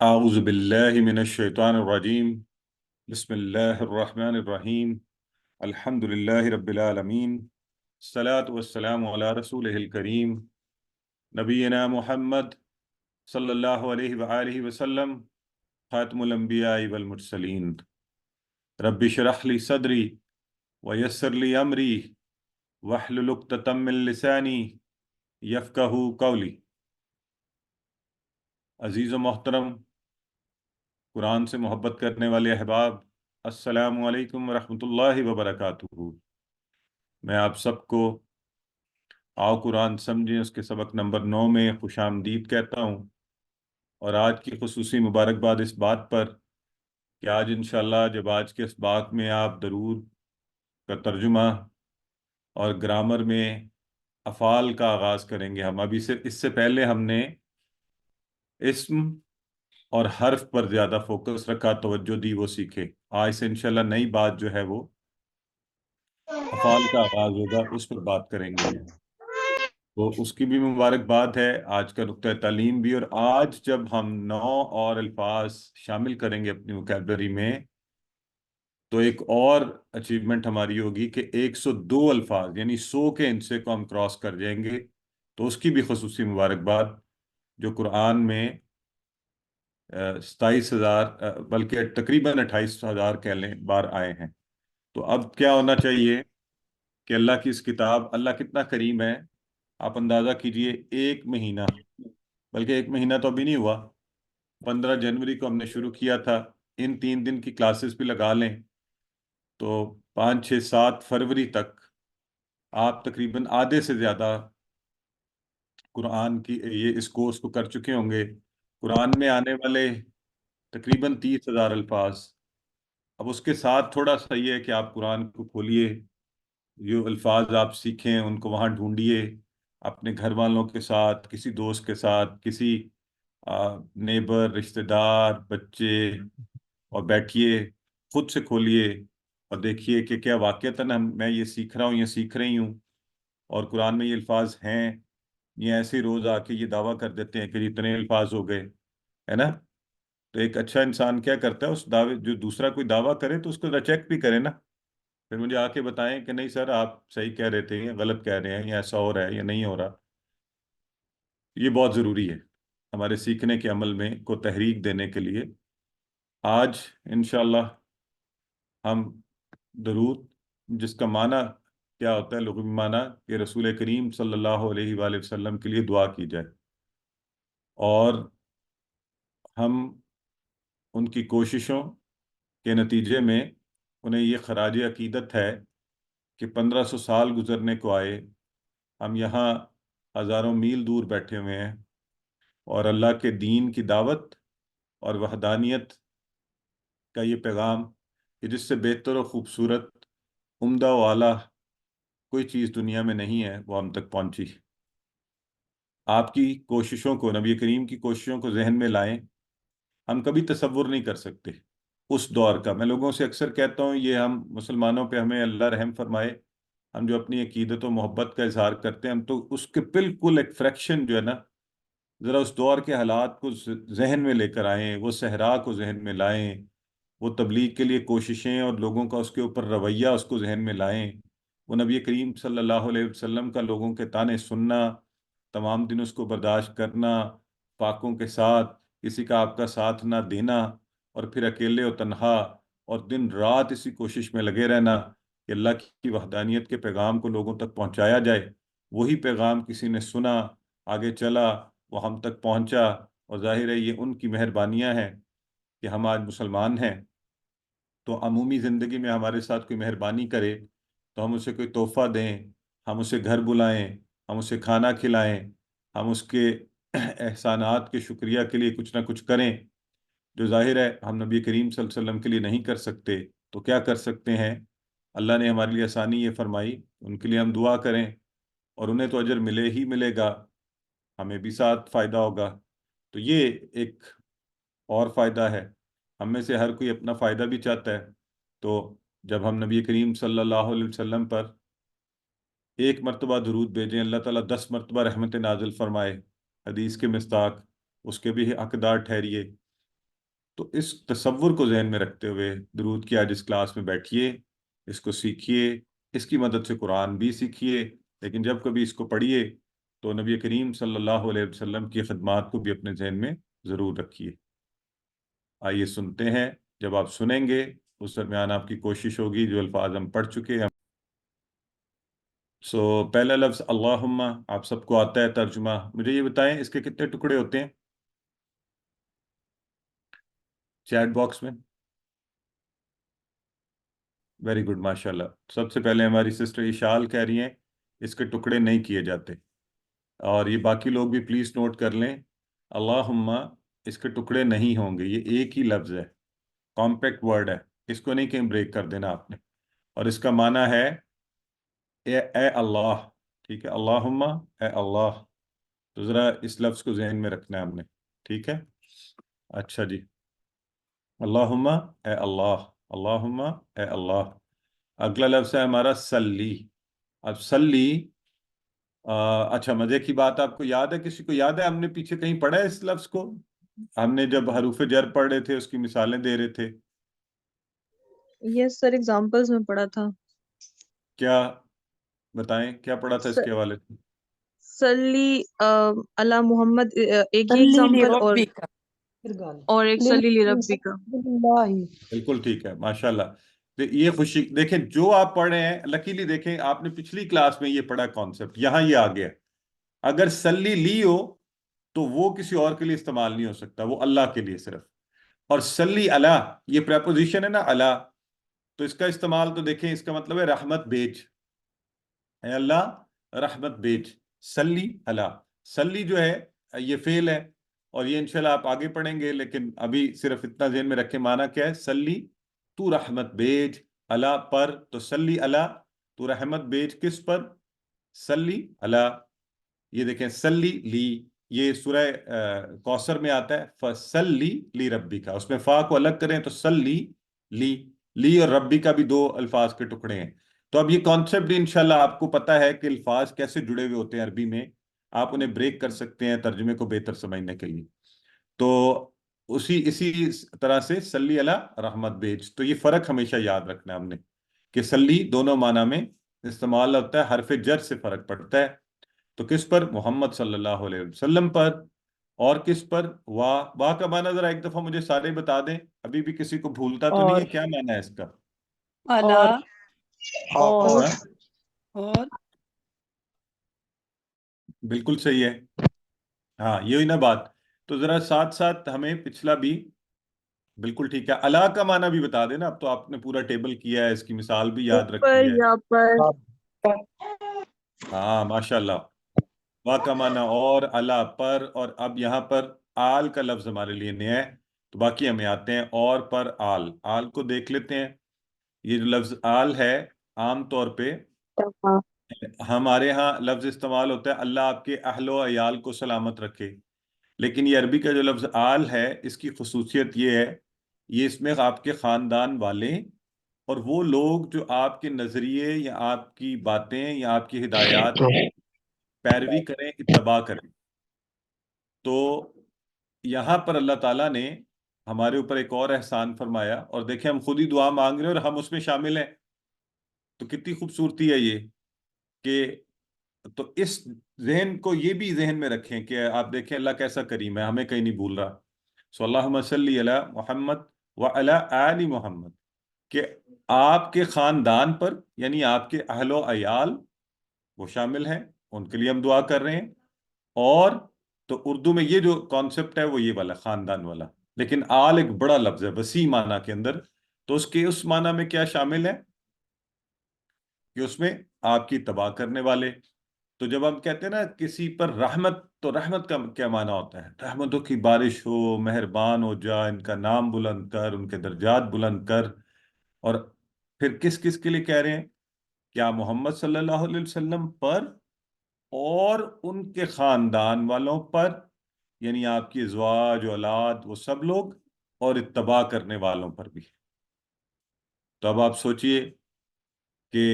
أعوذ بالله من الشيطان الرجيم. بسم الله الرحمن الرحيم. الحمد لله رب العالمين. الصلاة والسلام على رسوله الكريم نبينا محمد صلى الله عليه وآله وسلم خاتم الأنبياء والمرسلين. رب اشرح لي صدري ويسر لي أمري واحلل عقدة من لساني يفقهوا قولي. عزیز و محترم قرآن سے محبت کرنے والے احباب، السلام علیکم ورحمۃ اللہ وبرکاتہ۔ میں آپ سب کو آؤ قرآن سمجھیں اس کے سبق نمبر 9 میں خوش آمدید کہتا ہوں، اور آج کی خصوصی مبارکباد اس بات پر کہ آج انشاءاللہ جب آج کے اسباق میں آپ درود کا ترجمہ اور گرامر میں افعال کا آغاز کریں گے۔ ہم ابھی سے اس سے پہلے ہم نے اسم اور حرف پر زیادہ فوکس رکھا، توجہ دی، وہ سیکھے۔ آج سے انشاءاللہ نئی بات جو ہے وہ افعال کا آغاز ہوگا، اس پر بات کریں گے ہم۔ تو اس کی بھی مبارکباد ہے، آج کا نقطہ تعلیم بھی۔ اور آج جب ہم 9 اور الفاظ شامل کریں گے اپنی وکیبلری میں، تو ایک اور اچیومنٹ ہماری ہوگی کہ 102 الفاظ یعنی 100 کے انچے کو ہم کراس کر جائیں گے۔ تو اس کی بھی خصوصی مبارکباد، جو قرآن میں 27,000 بلکہ تقریباً 28,000 کہہ لیں بار آئے ہیں۔ تو اب کیا ہونا چاہیے کہ اللہ کی اس کتاب، اللہ کتنا کریم ہے، آپ اندازہ کیجئے۔ ایک مہینہ، بلکہ ایک مہینہ تو ابھی نہیں ہوا، 15 جنوری کو ہم نے شروع کیا تھا، ان 3 دن کی کلاسز بھی لگا لیں تو 5 6 7 فروری تک آپ تقریباً آدھے سے زیادہ قرآن کی اس کورس کو کر چکے ہوں گے۔ قرآن میں آنے والے تقریباً 30,000 الفاظ، اب اس کے ساتھ تھوڑا سا یہ ہے کہ آپ قرآن کو کھولیے، جو الفاظ آپ سیکھیں ان کو وہاں ڈھونڈیے، اپنے گھر والوں کے ساتھ، کسی دوست کے ساتھ، کسی نیبر، رشتہ دار، بچے، اور بیٹھیے، خود سے کھولیے اور دیکھیے کہ کیا واقعتاً میں یہ سیکھ رہا ہوں یا سیکھ رہی ہوں، اور قرآن میں یہ الفاظ ہیں، یہ ایسے ہی روز آ کے یہ دعویٰ کر دیتے ہیں کہ اتنے الفاظ ہو گئے، ہے نا؟ تو ایک اچھا انسان کیا کرتا ہے، اس دعوے جو دوسرا کوئی دعویٰ کرے تو اس کو چیک بھی کرے نا، پھر مجھے آ کے بتائیں کہ نہیں سر آپ صحیح کہہ رہے تھے یا غلط کہہ رہے ہیں یا ایسا ہو رہا ہے یا نہیں ہو رہا۔ یہ بہت ضروری ہے ہمارے سیکھنے کے عمل میں کو تحریک دینے کے لیے۔ آج انشاءاللہ ہم درود، جس کا معنی کیا ہوتا ہے، لغوی معنی کہ رسول کریم صلی اللہ علیہ وآلہ وسلم کے لیے دعا کی جائے، اور ہم ان کی کوششوں کے نتیجے میں انہیں یہ خراج عقیدت ہے کہ 1500 سال گزرنے کو آئے، ہم یہاں ہزاروں میل دور بیٹھے ہوئے ہیں، اور اللہ کے دین کی دعوت اور وحدانیت کا یہ پیغام کہ جس سے بہتر و خوبصورت، عمدہ و اعلیٰ کوئی چیز دنیا میں نہیں ہے، وہ ہم تک پہنچی۔ آپ کی کوششوں کو، نبی کریم کی کوششوں کو ذہن میں لائیں۔ ہم کبھی تصور نہیں کر سکتے اس دور کا۔ میں لوگوں سے اکثر کہتا ہوں، یہ ہم مسلمانوں پہ ہمیں اللہ رحم فرمائے، ہم جو اپنی عقیدت و محبت کا اظہار کرتے ہیں، ہم تو اس کے بالکل ایک فریکشن جو ہے نا، ذرا اس دور کے حالات کو ذہن میں لے کر آئیں، وہ صحرا کو ذہن میں لائیں، وہ تبلیغ کے لیے کوششیں اور لوگوں کا اس کے اوپر رویہ اس کو ذہن میں لائیں، وہ نبی کریم صلی اللہ علیہ وسلم کا لوگوں کے طعنے سننا، تمام دن اس کو برداشت کرنا، فاقوں کے ساتھ، کسی کا آپ کا ساتھ نہ دینا، اور پھر اکیلے و تنہا، اور دن رات اسی کوشش میں لگے رہنا کہ اللہ کی وحدانیت کے پیغام کو لوگوں تک پہنچایا جائے۔ وہی پیغام کسی نے سنا، آگے چلا، وہ ہم تک پہنچا، اور ظاہر ہے یہ ان کی مہربانیاں ہیں کہ ہم آج مسلمان ہیں۔ تو عمومی زندگی میں ہمارے ساتھ کوئی مہربانی کرے تو ہم اسے کوئی تحفہ دیں، ہم اسے گھر بلائیں، ہم اسے کھانا کھلائیں، ہم اس کے احسانات کے شکریہ کے لیے کچھ نہ کچھ کریں، جو ظاہر ہے ہم نبی کریم صلی اللہ علیہ وسلم کے لیے نہیں کر سکتے، تو کیا کر سکتے ہیں؟ اللہ نے ہمارے لیے آسانی یہ فرمائی، ان کے لیے ہم دعا کریں، اور انہیں تو اجر ملے ہی ملے گا، ہمیں بھی ساتھ فائدہ ہوگا۔ تو یہ ایک اور فائدہ ہے۔ ہم میں سے ہر کوئی اپنا فائدہ بھی چاہتا ہے، تو جب ہم نبی کریم صلی اللہ علیہ وسلم پر ایک مرتبہ درود بھیجیں، اللہ تعالیٰ 10 مرتبہ رحمت نازل فرمائے، حدیث کے مصداق، اس کے بھی حقدار ٹھہریے۔ تو اس تصور کو ذہن میں رکھتے ہوئے درود کی آج اس کلاس میں بیٹھیے، اس کو سیکھیے، اس کی مدد سے قرآن بھی سیکھیے، لیکن جب کبھی اس کو پڑھیے تو نبی کریم صلی اللہ علیہ وسلم کی خدمات کو بھی اپنے ذہن میں ضرور رکھیے۔ آئیے سنتے ہیں، جب آپ سنیں گے اس درمیان آپ کی کوشش ہوگی جو الفاظ ہم پڑھ چکے ہیں۔ پہلا لفظ اللہم، آپ سب کو آتا ہے ترجمہ، مجھے یہ بتائیں اس کے کتنے ٹکڑے ہوتے ہیں چیٹ باکس میں؟ ویری گڈ، ماشاء اللہ۔ سب سے پہلے ہماری سسٹر اشال کہہ رہی ہیں اس کے ٹکڑے نہیں کیے جاتے، اور یہ باقی لوگ بھی پلیز نوٹ کر لیں، اللہم اس کے ٹکڑے نہیں ہوں گے، یہ ایک ہی لفظ ہے، کمپیکٹ ورڈ ہے، اس کو نہیں کہیں بریک کر دینا آپ نے، اور اس کا معنی ہے اے اللہ، ٹھیک ہے، اللہم اے اللہ، تو ذرا اس لفظ کو ذہن میں رکھنا ہے ہم نے، ٹھیک ہے؟ اچھا جی، اللہم اے اللہ، اللہم اے اللہ۔ اگلا لفظ ہے ہمارا سلی۔ اب سلی، اچھا مزے کی بات، آپ کو یاد ہے، کسی کو یاد ہے ہم نے پیچھے کہیں پڑھا ہے اس لفظ کو؟ ہم نے جب حروف جر پڑھ رہے تھے اس کی مثالیں دے رہے تھے، یس سر، ایگزامپلز میں پڑھا تھا۔ کیا بتائیں کیا پڑھا تھا اس کے حوالے سے؟ سلی علی محمد، ایک یہ صلی ایگزامپل، لربک، اور ایک سلی لربی کا۔ بالکل ٹھیک ہے، ماشاءاللہ۔ یہ خوشی دیکھیں جو آپ پڑھ رہے ہیں، لکیلی دیکھیں آپ نے پچھلی کلاس میں یہ پڑھا کانسیپٹ، یہاں یہ آ گیا۔ اگر سلی لی ہو تو وہ کسی اور کے لیے استعمال نہیں ہو سکتا، وہ اللہ کے لیے صرف۔ اور سلی علی، یہ پریپوزیشن ہے نا علی، تو اس کا استعمال تو دیکھیں، اس کا مطلب ہے رحمت بیچ، اے اللہ رحمت بیچ، سلی علی۔ سلی جو ہے یہ فعل ہے، اور یہ انشاءاللہ آپ آگے پڑھیں گے، لیکن ابھی صرف اتنا ذہن میں رکھیں معنی کیا ہے، سلی تو رحمت بیچ علی پر، تو سلی علی تو رحمت بیچ کس پر؟ سلی علی۔ یہ دیکھیں سلی لی، یہ سورہ کوثر میں آتا ہے فسلی لی ربی کا، اس میں فا کو الگ کریں تو سلی لی، لی اور ربی کا بھی دو الفاظ کے ٹکڑے ہیں۔ تو اب یہ کانسیپٹ انشاءاللہ آپ کو پتا ہے کہ الفاظ کیسے جڑے ہوئے ہوتے ہیں عربی میں، آپ انہیں بریک کر سکتے ہیں ترجمے کو بہتر سمجھنے کے لیے۔ تو اسی طرح سے سلی علی رحمت بیج، تو یہ فرق ہمیشہ یاد رکھنا ہے ہم نے کہ سلی دونوں معنی میں استعمال ہوتا ہے، حرف جر سے فرق پڑتا ہے۔ تو کس پر؟ محمد صلی اللہ علیہ وسلم پر۔ اور کس پر؟ واہ کا معنی ذرا ایک دفعہ مجھے سارے بتا دیں، ابھی بھی کسی کو بھولتا تو نہیں اور ہے، کیا معنی ہے اس کا؟ اللہ، اور ہاں؟ اور بالکل صحیح ہے، ہاں یہی نا بات۔ تو ذرا ساتھ ساتھ ہمیں پچھلا بھی بالکل ٹھیک ہے، اللہ کا معنی بھی بتا دینا، اب تو آپ نے پورا ٹیبل کیا ہے، اس کی مثال بھی یاد اوپر رکھی ہے۔ یا پر۔ ہاں ماشاءاللہ، واہ کا معنی اور، اللہ پر، اور اب یہاں پر آل کا لفظ ہمارے لیے نیا ہے، تو باقی ہمیں آتے ہیں اور پر آل۔ آل کو دیکھ لیتے ہیں، یہ جو لفظ آل ہے عام طور پہ ہمارے ہاں لفظ استعمال ہوتا ہے اللہ آپ کے اہل و عیال کو سلامت رکھے، لیکن یہ عربی کا جو لفظ آل ہے اس کی خصوصیت یہ ہے، یہ اس میں آپ کے خاندان والے اور وہ لوگ جو آپ کے نظریے یا آپ کی باتیں یا آپ کی ہدایات کی پیروی کریں، اتباع کریں۔ تو یہاں پر اللہ تعالیٰ نے ہمارے اوپر ایک اور احسان فرمایا، اور دیکھیں ہم خود ہی دعا مانگ رہے ہیں اور ہم اس میں شامل ہیں، تو کتنی خوبصورتی ہے یہ کہ، تو اس ذہن کو یہ بھی ذہن میں رکھیں کہ آپ دیکھیں اللہ کیسا کریم ہے، ہمیں کہیں نہیں بھول رہا۔ اللہم صلی علی محمد وعلی آل محمد، کہ آپ کے خاندان پر یعنی آپ کے اہل و عیال وہ شامل ہیں، ان کے لیے ہم دعا کر رہے ہیں۔ اور تو اردو میں یہ جو کانسیپٹ ہے وہ یہ والا خاندان والا، لیکن آل ایک بڑا لفظ ہے وسیع معنی کے اندر، تو اس کے اس معنی میں کیا شامل ہے کہ اس میں آپ کی تباہ کرنے والے۔ تو جب ہم کہتے ہیں نا کسی پر رحمت، تو رحمت کا کیا معنی ہوتا ہے؟ رحمتوں کی بارش ہو، مہربان ہو جا، ان کا نام بلند کر، ان کے درجات بلند کر۔ اور پھر کس کس کے لیے کہہ رہے ہیں؟ کیا محمد صلی اللہ علیہ وسلم پر اور ان کے خاندان والوں پر، یعنی آپ کی ازواج اولاد وہ سب لوگ، اور اتباع کرنے والوں پر بھی۔ تو اب آپ سوچئے کہ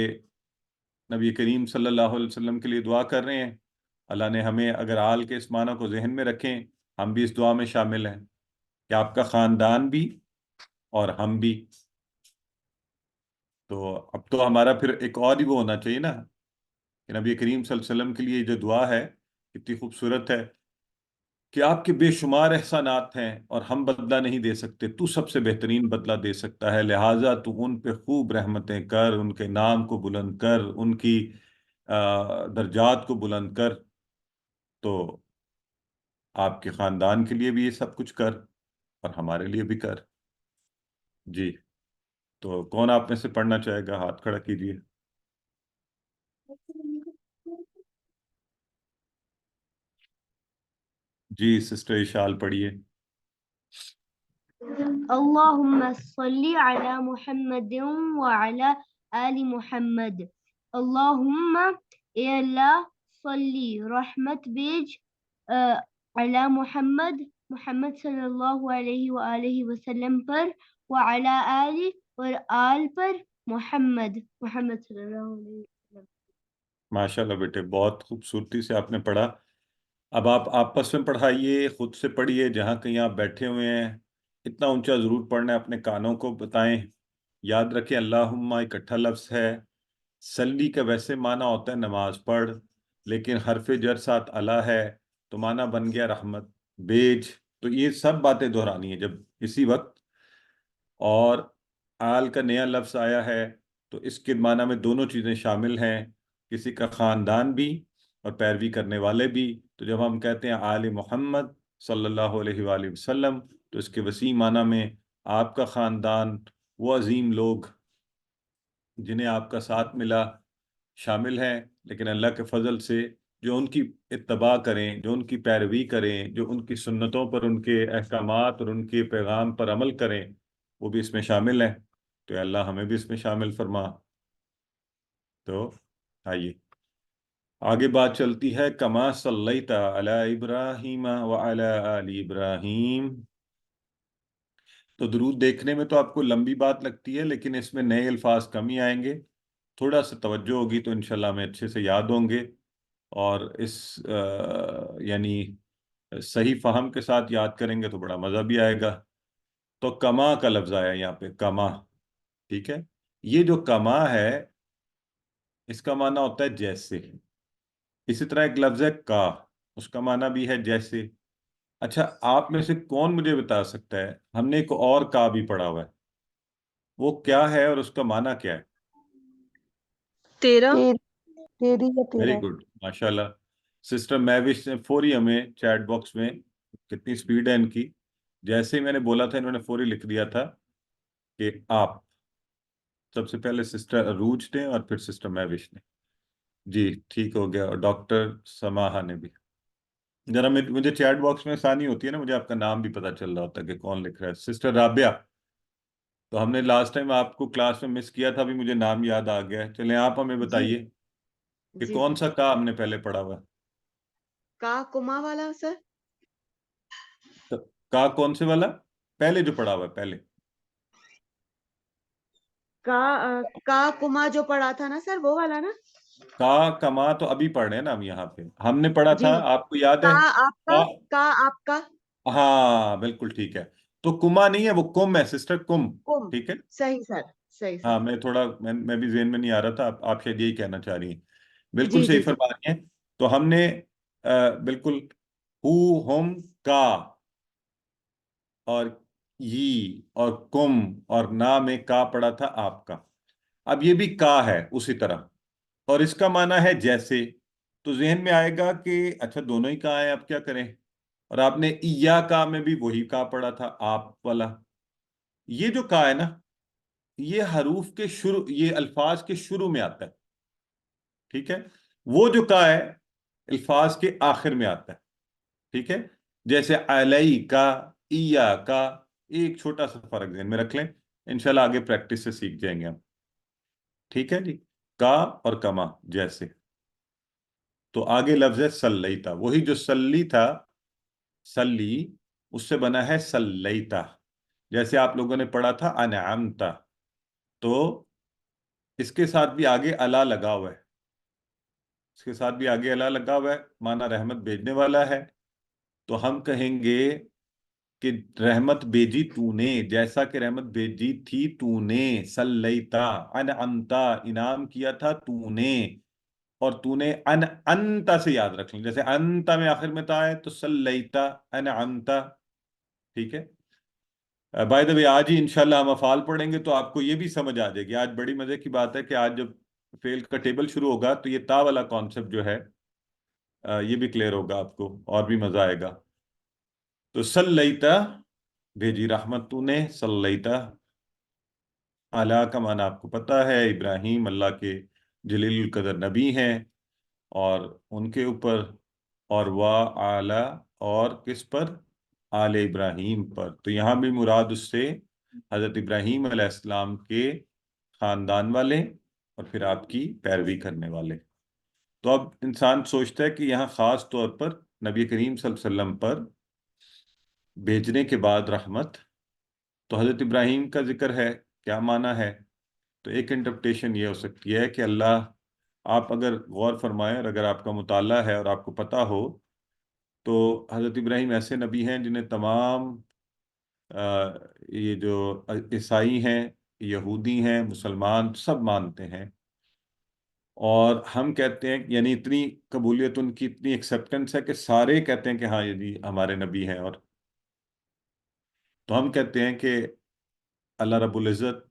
نبی کریم صلی اللہ علیہ وسلم کے لیے دعا کر رہے ہیں، اللہ نے ہمیں اگر آل کے اس معنی کو ذہن میں رکھیں، ہم بھی اس دعا میں شامل ہیں۔ کہ آپ کا خاندان بھی اور ہم بھی. تو اب تو ہمارا پھر ایک اور ہی وہ ہونا چاہیے نا کہ نبی کریم صلی اللہ علیہ وسلم کے لیے جو دعا ہے کتنی خوبصورت ہے کہ آپ کے بے شمار احسانات ہیں اور ہم بدلہ نہیں دے سکتے، تو سب سے بہترین بدلہ دے سکتا ہے، لہٰذا تو ان پہ خوب رحمتیں کر، ان کے نام کو بلند کر، ان کی درجات کو بلند کر. تو آپ کے خاندان کے لیے بھی یہ سب کچھ کر اور ہمارے لیے بھی کر. جی. تو کون آپ میں سے پڑھنا چاہے گا؟ ہاتھ کھڑا کیجیے. جی سسٹر اشال پڑھیے. اللهم صل على محمد وعلى آل محمد. اللهم اے اللہ صلی رحمت بیج علی محمد محمد صلی اللہ علیہ وآلہ وسلم پر، وعلی آل اور آل پر محمد محمد صلی اللہ علیہ وسلم. ماشاء اللہ بیٹے، بہت خوبصورتی سے آپ نے پڑھا. اب آپ آپس میں پڑھائیے، خود سے پڑھیے، جہاں کہیں آپ بیٹھے ہوئے ہیں. اتنا اونچا ضرور پڑھنا ہے، اپنے کانوں کو بتائیں. یاد رکھیں اللہم اکٹھا لفظ ہے. سلی کا ویسے معنی ہوتا ہے نماز پڑھ، لیکن حرف جر ساتھ اللہ ہے تو معنی بن گیا رحمت بیج. تو یہ سب باتیں دہرانی ہیں جب اسی وقت. اور آل کا نیا لفظ آیا ہے تو اس کے معنی میں دونوں چیزیں شامل ہیں، کسی کا خاندان بھی اور پیروی کرنے والے بھی. تو جب ہم کہتے ہیں آل محمد صلی اللہ علیہ وآلہ وسلم تو اس کے وسیع معنی میں آپ کا خاندان، وہ عظیم لوگ جنہیں آپ کا ساتھ ملا، شامل ہیں. لیکن اللہ کے فضل سے جو ان کی اتباع کریں، جو ان کی پیروی کریں، جو ان کی سنتوں پر، ان کے احکامات اور ان کے پیغام پر عمل کریں، وہ بھی اس میں شامل ہیں. تو اے اللہ ہمیں بھی اس میں شامل فرما. تو آئیے آگے بات چلتی ہے. کما صلیت علی ابراہیم وعلی آل ابراہیم. تو درود دیکھنے میں تو آپ کو لمبی بات لگتی ہے، لیکن اس میں نئے الفاظ کم ہی آئیں گے. تھوڑا سا توجہ ہوگی تو انشاءاللہ ہمیں اچھے سے یاد ہوں گے، اور اس یعنی صحیح فہم کے ساتھ یاد کریں گے تو بڑا مزہ بھی آئے گا. تو کما کا لفظ آیا یہاں پہ، کما. ٹھیک ہے. یہ جو کما ہے اس کا معنی ہوتا ہے جیسے. اسی طرح ایک لفظ ہے کا، اس کا معنی بھی ہے جیسے. اچھا آپ میں سے کون مجھے بتا سکتا ہے، ہم نے ایک اور کا بھی پڑھا ہوا ہے، وہ کیا ہے اور اس کا معنی کیا ہے؟ تیرا. تیری یا ویری تیرا. گڈ، ماشاء اللہ. سسٹر میوش نے فوری ہمیں چیٹ باکس میں، کتنی سپیڈ ہے ان کی، جیسے ہی میں نے بولا تھا انہوں نے فوری لکھ دیا تھا کہ آپ. سب سے پہلے سسٹر عروج نے اور پھر سسٹر میوش نے. جی ٹھیک ہو گیا. اور ڈاکٹر سماحہ نے بھی. ذرا مجھے چیٹ باکس میں آسانی ہوتی ہے نا، مجھے آپ کا نام بھی پتا چل رہا ہوتا ہے کہ کون لکھ رہا ہے. سسٹر رابعہ، تو ہم نے لاسٹ ٹائم آپ کو کلاس میں مس کیا تھا، ابھی مجھے نام یاد آ گیا ہے. چلیں آپ ہمیں جی بتائیے کہ جی کون سا کا ہم نے پہلے پڑھا ہوا ہے. کا کما والا سر. تو کا کون سے والا پہلے جو پڑھا ہوا ہے پہلے؟ کا کما جو پڑھا تھا نا سر، وہ والا نا. کا کما تو ابھی پڑھ رہے ہیں نا ہم یہاں پہ. ہم نے پڑھا جی تھا، آپ کو یاد کا ہے؟ آپ کا، کا آپ کا. ہاں بالکل ٹھیک ہے. تو کما نہیں ہے، وہ کم ہے سسٹر، کم. کم. ٹھیک ہے. صحیح سر، صحیح سر. ہاں میں تھوڑا میں بھی ذہن میں نہیں آ رہا تھا. آپ شاید یہی کہنا چاہ رہی ہیں. بالکل جی صحیح جی جی. فرما رہی ہیں. تو ہم نے بالکل ہو، ہم، کا اور یہ اور کم اور نا میں کا پڑھا تھا آپ کا. اب یہ بھی کا ہے اسی طرح، اور اس کا معنی ہے جیسے. تو ذہن میں آئے گا کہ اچھا دونوں ہی کا ہے، اب کیا کریں. اور آپ نے ایا کا میں بھی وہی کا پڑھا تھا، آپ والا. یہ جو کا ہے نا، یہ حروف کے شروع، یہ الفاظ کے شروع میں آتا ہے. ٹھیک ہے. وہ جو کا ہے الفاظ کے آخر میں آتا ہے. ٹھیک ہے. جیسے علی کا، ایا کا. ایک چھوٹا سا فرق ذہن میں رکھ لیں، انشاءاللہ آگے پریکٹس سے سیکھ جائیں گے ہم. ٹھیک ہے جی. کا اور کما جیسے. تو آگے لفظ ہے سلیتا. وہی جو سلی تھا، سلی، اس سے بنا ہے سلیتا. جیسے آپ لوگوں نے پڑھا تھا انعمتا، تو اس کے ساتھ بھی آگے الا لگا ہوا ہے. اس کے ساتھ بھی آگے الا لگا ہوا ہے، معنی رحمت بھیجنے والا ہے. تو ہم کہیں گے کہ رحمت بھیجی تو نے، جیسا کہ رحمت بھیجی تھی تو نے، صلیتا، انعمتا، انعام کیا تھا تو نے، اور تو نے انتا سے یاد رکھ لیں، جیسے انتا میں آخر میں تا ہے تو صلیتا، انعمتا، ٹھیک ہے. بائی دا وے آج ہی انشاءاللہ ہم افعال پڑھیں گے تو آپ کو یہ بھی سمجھ آ جائے گی. آج بڑی مزے کی بات ہے کہ آج جب فعل کا ٹیبل شروع ہوگا تو یہ تا والا کانسیپٹ جو ہے یہ بھی کلیئر ہوگا آپ کو اور بھی مزہ آئے گا. تو صلیتا، بھیجی رحمت تو نے، صلیتا اعلیٰ کا معنی آپ کو پتہ ہے، ابراہیم اللہ کے جلیل القدر نبی ہیں، اور ان کے اوپر، اور اعلیٰ، اور کس پر؟ آل ابراہیم پر. تو یہاں بھی مراد اس سے حضرت ابراہیم علیہ السلام کے خاندان والے اور پھر آپ کی پیروی کرنے والے. تو اب انسان سوچتا ہے کہ یہاں خاص طور پر نبی کریم صلی اللہ علیہ وسلم پر بھیجنے کے بعد رحمت، تو حضرت ابراہیم کا ذکر ہے، کیا معنی ہے؟ تو ایک انٹرپریٹیشن یہ ہو سکتی ہے کہ اللہ، آپ اگر غور فرمائیں اور اگر آپ کا مطالعہ ہے اور آپ کو پتہ ہو تو حضرت ابراہیم ایسے نبی ہیں جنہیں تمام یہ جو عیسائی ہیں، یہودی ہیں، مسلمان سب مانتے ہیں، اور ہم کہتے ہیں یعنی اتنی قبولیت ان کی، اتنی ایکسیپٹنس ہے کہ سارے کہتے ہیں کہ ہاں یہ جی ہمارے نبی ہیں. اور تو ہم کہتے ہیں کہ اللہ رب العزت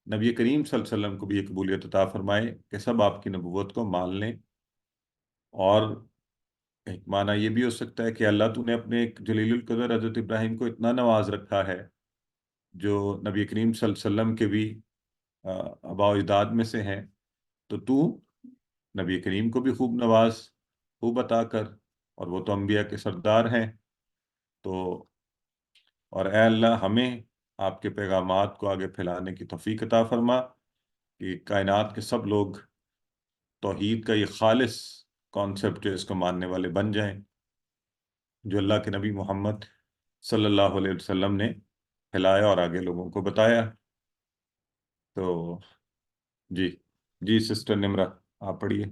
نبی کریم صلی اللہ علیہ وسلم کو بھی یہ قبولیت عطا فرمائے کہ سب آپ کی نبوت کو مان لیں. اور ایک معنی یہ بھی ہو سکتا ہے کہ اللہ تو نے اپنے ایک جلیل القدر حضرت ابراہیم کو اتنا نواز رکھا ہے، جو نبی کریم صلی اللہ علیہ وسلم کے بھی آباء و اجداد میں سے ہیں، تو نبی کریم کو بھی خوب نواز، خوب عطا کر، اور وہ تو انبیاء کے سردار ہیں. تو اور اے اللہ ہمیں آپ کے پیغامات کو آگے پھیلانے کی توفیق عطا فرما کہ کائنات کے سب لوگ توحید کا یہ خالص کانسیپٹ جو ہے اس کو ماننے والے بن جائیں، جو اللہ کے نبی محمد صلی اللہ علیہ وسلم نے پھیلایا اور آگے لوگوں کو بتایا. تو جی جی سسٹر نمرہ آپ پڑھیے.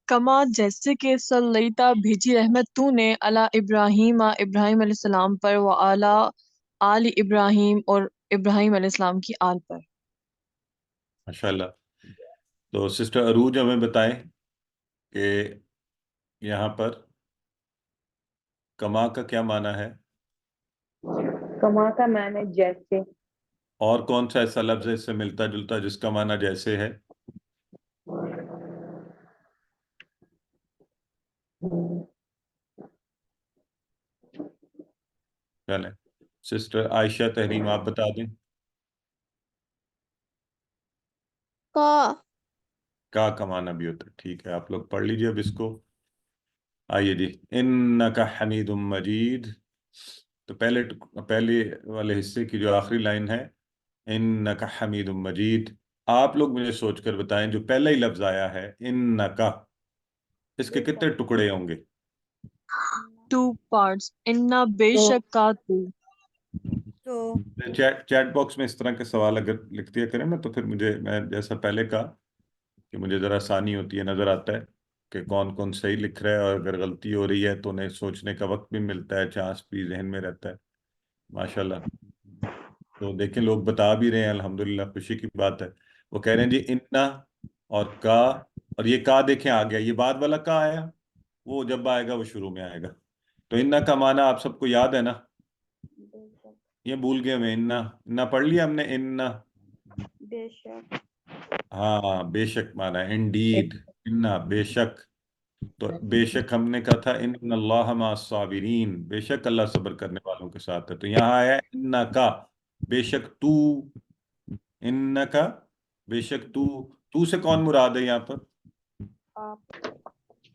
کما جیسے کہ صلیتا بھیجی رحمت تو نے علی ابراہیم ابراہیم علیہ السلام پر، و علی آل ابراہیم اور ابراہیم علیہ السلام کی آل پر. ماشاءاللہ. تو سسٹر عروج ہمیں بتائیں کہ یہاں پر کما کا کیا معنی ہے، کما کا معنی جیسے. اور کون سا ایسا لفظ ہے اس سے ملتا جلتا جس کا معنی جیسے ہے؟ چلیں سسٹر عائشہ تحریم آپ بتا دیں. کا معنی بھی ہوتا ہے، ٹھیک ہے آپ لوگ پڑھ لیجئے اب اس کو. آئیے جی، انک حمید مجید. تو پہلے والے حصے کی جو آخری لائن ہے، انک حمید مجید، آپ لوگ مجھے سوچ کر بتائیں جو پہلا ہی لفظ آیا ہے انک، اس کے کتنے ٹکڑے ہوں گے؟ 2 parts. انا بے شک کا تو. تو چیٹ باکس میں اس طرح کے سوال اگر لکھ دیا کریں نا تو پھر میں جیسا پہلے کہا کہ مجھے ذرا آسانی ہوتی ہے، نظر آتا ہے کہ کون کون صحیح لکھ رہا ہے، اور اگر غلطی ہو رہی ہے تو انہیں سوچنے کا وقت بھی ملتا ہے، چانس بھی ذہن میں رہتا ہے. ماشاءاللہ. تو دیکھیں لوگ بتا بھی رہے ہیں، الحمدللہ خوشی کی بات ہے. وہ کہہ رہے ہیں جی انا اور کا، اور یہ کا دیکھیں آ گیا، یہ بعد والا کا آیا، وہ جب آئے گا وہ شروع میں آئے گا. تو انا کا معنی آپ سب کو یاد ہے نا؟ یہ بھول گئے میں، انا پڑھ لیا ہم نے، انا. بے شک. ہاں بے شک معنی ہے انڈیڈ، انا بے شک. تو بے شک ہم نے کہا تھا ان اللہ مع الصابرین، بے شک اللہ صبر کرنے والوں کے ساتھ ہے. تو یہاں آیا ہے انا کا، بے شک تو، ان کا بے شک تو سے کون مراد ہے یہاں پر؟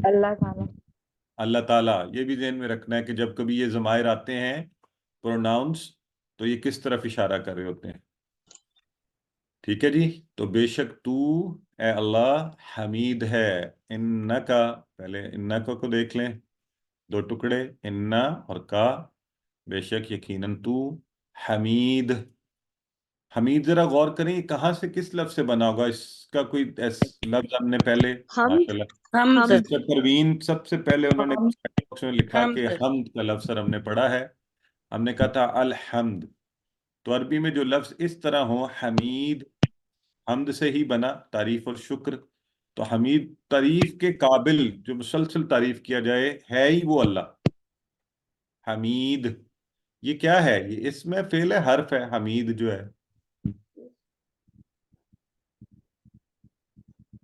اللہ تعالیٰ. اللہ تعالیٰ. یہ بھی ذہن میں رکھنا ہے کہ جب کبھی یہ ضمائر آتے ہیں پروناؤنس تو یہ کس طرف اشارہ کر رہے ہوتے ہیں. ٹھیک ہے جی. تو بے شک تو اے اللہ حمید ہے. انکا، پہلے انکا کو دیکھ لیں، 2 ٹکڑے، انا اور کا. بے شک یقیناً تو حمید، حمید ذرا غور کریں یہ کہاں سے کس لفظ سے بنا ہوگا، اس کا کوئی لفظ ہم نے پہلے حمد ماشاءاللہ حمد حمد سسٹر پروین سب سے پہلے انہوں نے حمد چیٹ باکس میں لکھا کہ حمد حمد کا لفظ سر ہم نے پڑھا ہے، ہم نے کہا تھا الحمد، تو عربی میں جو لفظ اس طرح ہو حمید حمد سے ہی بنا، تعریف اور شکر، تو حمید تعریف کے قابل جو مسلسل تعریف کیا جائے ہے ہی وہ اللہ حمید۔ یہ کیا ہے؟ یہ اس میں فعل ہے، حرف ہے حمید جو ہے،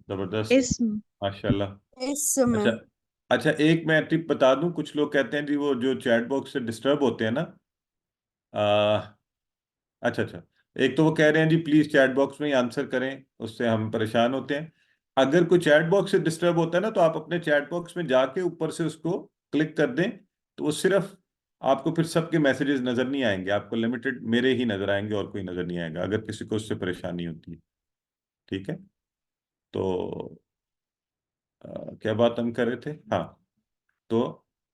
زبردست اسم ماشاءاللہ۔ اسم اچھا اچھا، ایک میں ٹپ بتا دوں، کچھ لوگ کہتے ہیں جی وہ جو چیٹ باکس سے ڈسٹرب ہوتے ہیں نا، اچھا اچھا، ایک تو وہ کہہ رہے ہیں جی پلیز چیٹ باکس میں ہی آنسر کریں، اس سے ہم پریشان ہوتے ہیں۔ اگر کوئی چیٹ باکس سے ڈسٹرب ہوتا ہے نا تو آپ اپنے چیٹ باکس میں جا کے اوپر سے اس کو کلک کر دیں، تو وہ صرف آپ کو پھر سب کے میسیجز نظر نہیں آئیں گے، آپ کو لمیٹڈ میرے ہی نظر آئیں گے اور کوئی نظر نہیں آئے گا، اگر کسی کو اس سے پریشانی ہوتی ہے، ٹھیک ہے؟ تو کیا بات ہم کر رہے تھے؟ ہاں، تو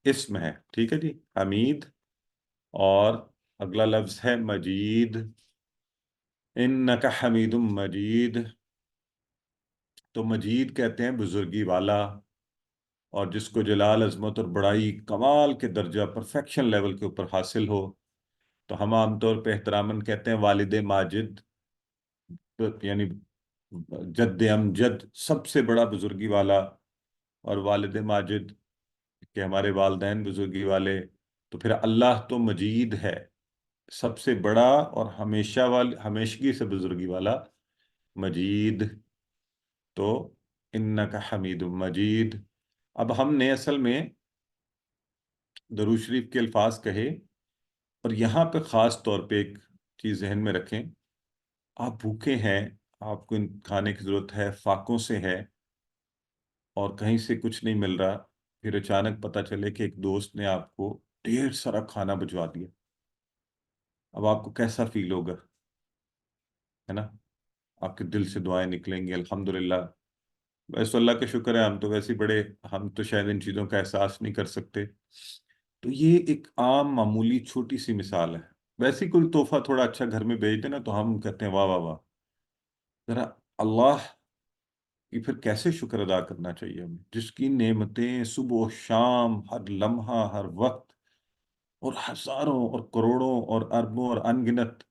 اسم ہے، ٹھیک ہے جی، حمید، اور اگلا لفظ ہے مجید، انک حمید مجید، تو مجید کہتے ہیں بزرگی والا، اور جس کو جلال عظمت اور بڑائی کمال کے درجہ پرفیکشن لیول کے اوپر حاصل ہو، تو ہم عام طور پہ احتراماً کہتے ہیں والد ماجد، یعنی جد امجد، سب سے بڑا بزرگی والا، اور والد ماجد کہ ہمارے والدین بزرگی والے، تو پھر اللہ تو مجید ہے، سب سے بڑا اور ہمیشگی سے بزرگی والا مجید، تو انک حمید مجید۔ اب ہم نے اصل میں درود شریف کے الفاظ کہے، اور یہاں پہ خاص طور پہ ایک چیز ذہن میں رکھیں، آپ بھوکے ہیں، آپ کو کھانے کی ضرورت ہے، فاقوں سے ہے، اور کہیں سے کچھ نہیں مل رہا، پھر اچانک پتہ چلے کہ ایک دوست نے آپ کو ڈھیر سارا کھانا بھجوا دیا، اب آپ کو کیسا فیل ہوگا؟ ہے نا؟ آپ کے دل سے دعائیں نکلیں گی الحمدللہ۔ ویسے اللہ کا شکر ہے، ہم تو ویسے بڑے، ہم تو شاید ان چیزوں کا احساس نہیں کر سکتے، تو یہ ایک عام معمولی چھوٹی سی مثال ہے۔ ویسے کوئی تحفہ تھوڑا اچھا گھر میں بھیج دے نا تو ہم کہتے ہیں واہ واہ واہ، ذرا اللہ کی پھر کیسے شکر ادا کرنا چاہیے ہمیں، جس کی نعمتیں صبح و شام ہر لمحہ ہر وقت، اور ہزاروں اور کروڑوں اور اربوں اور انگنت،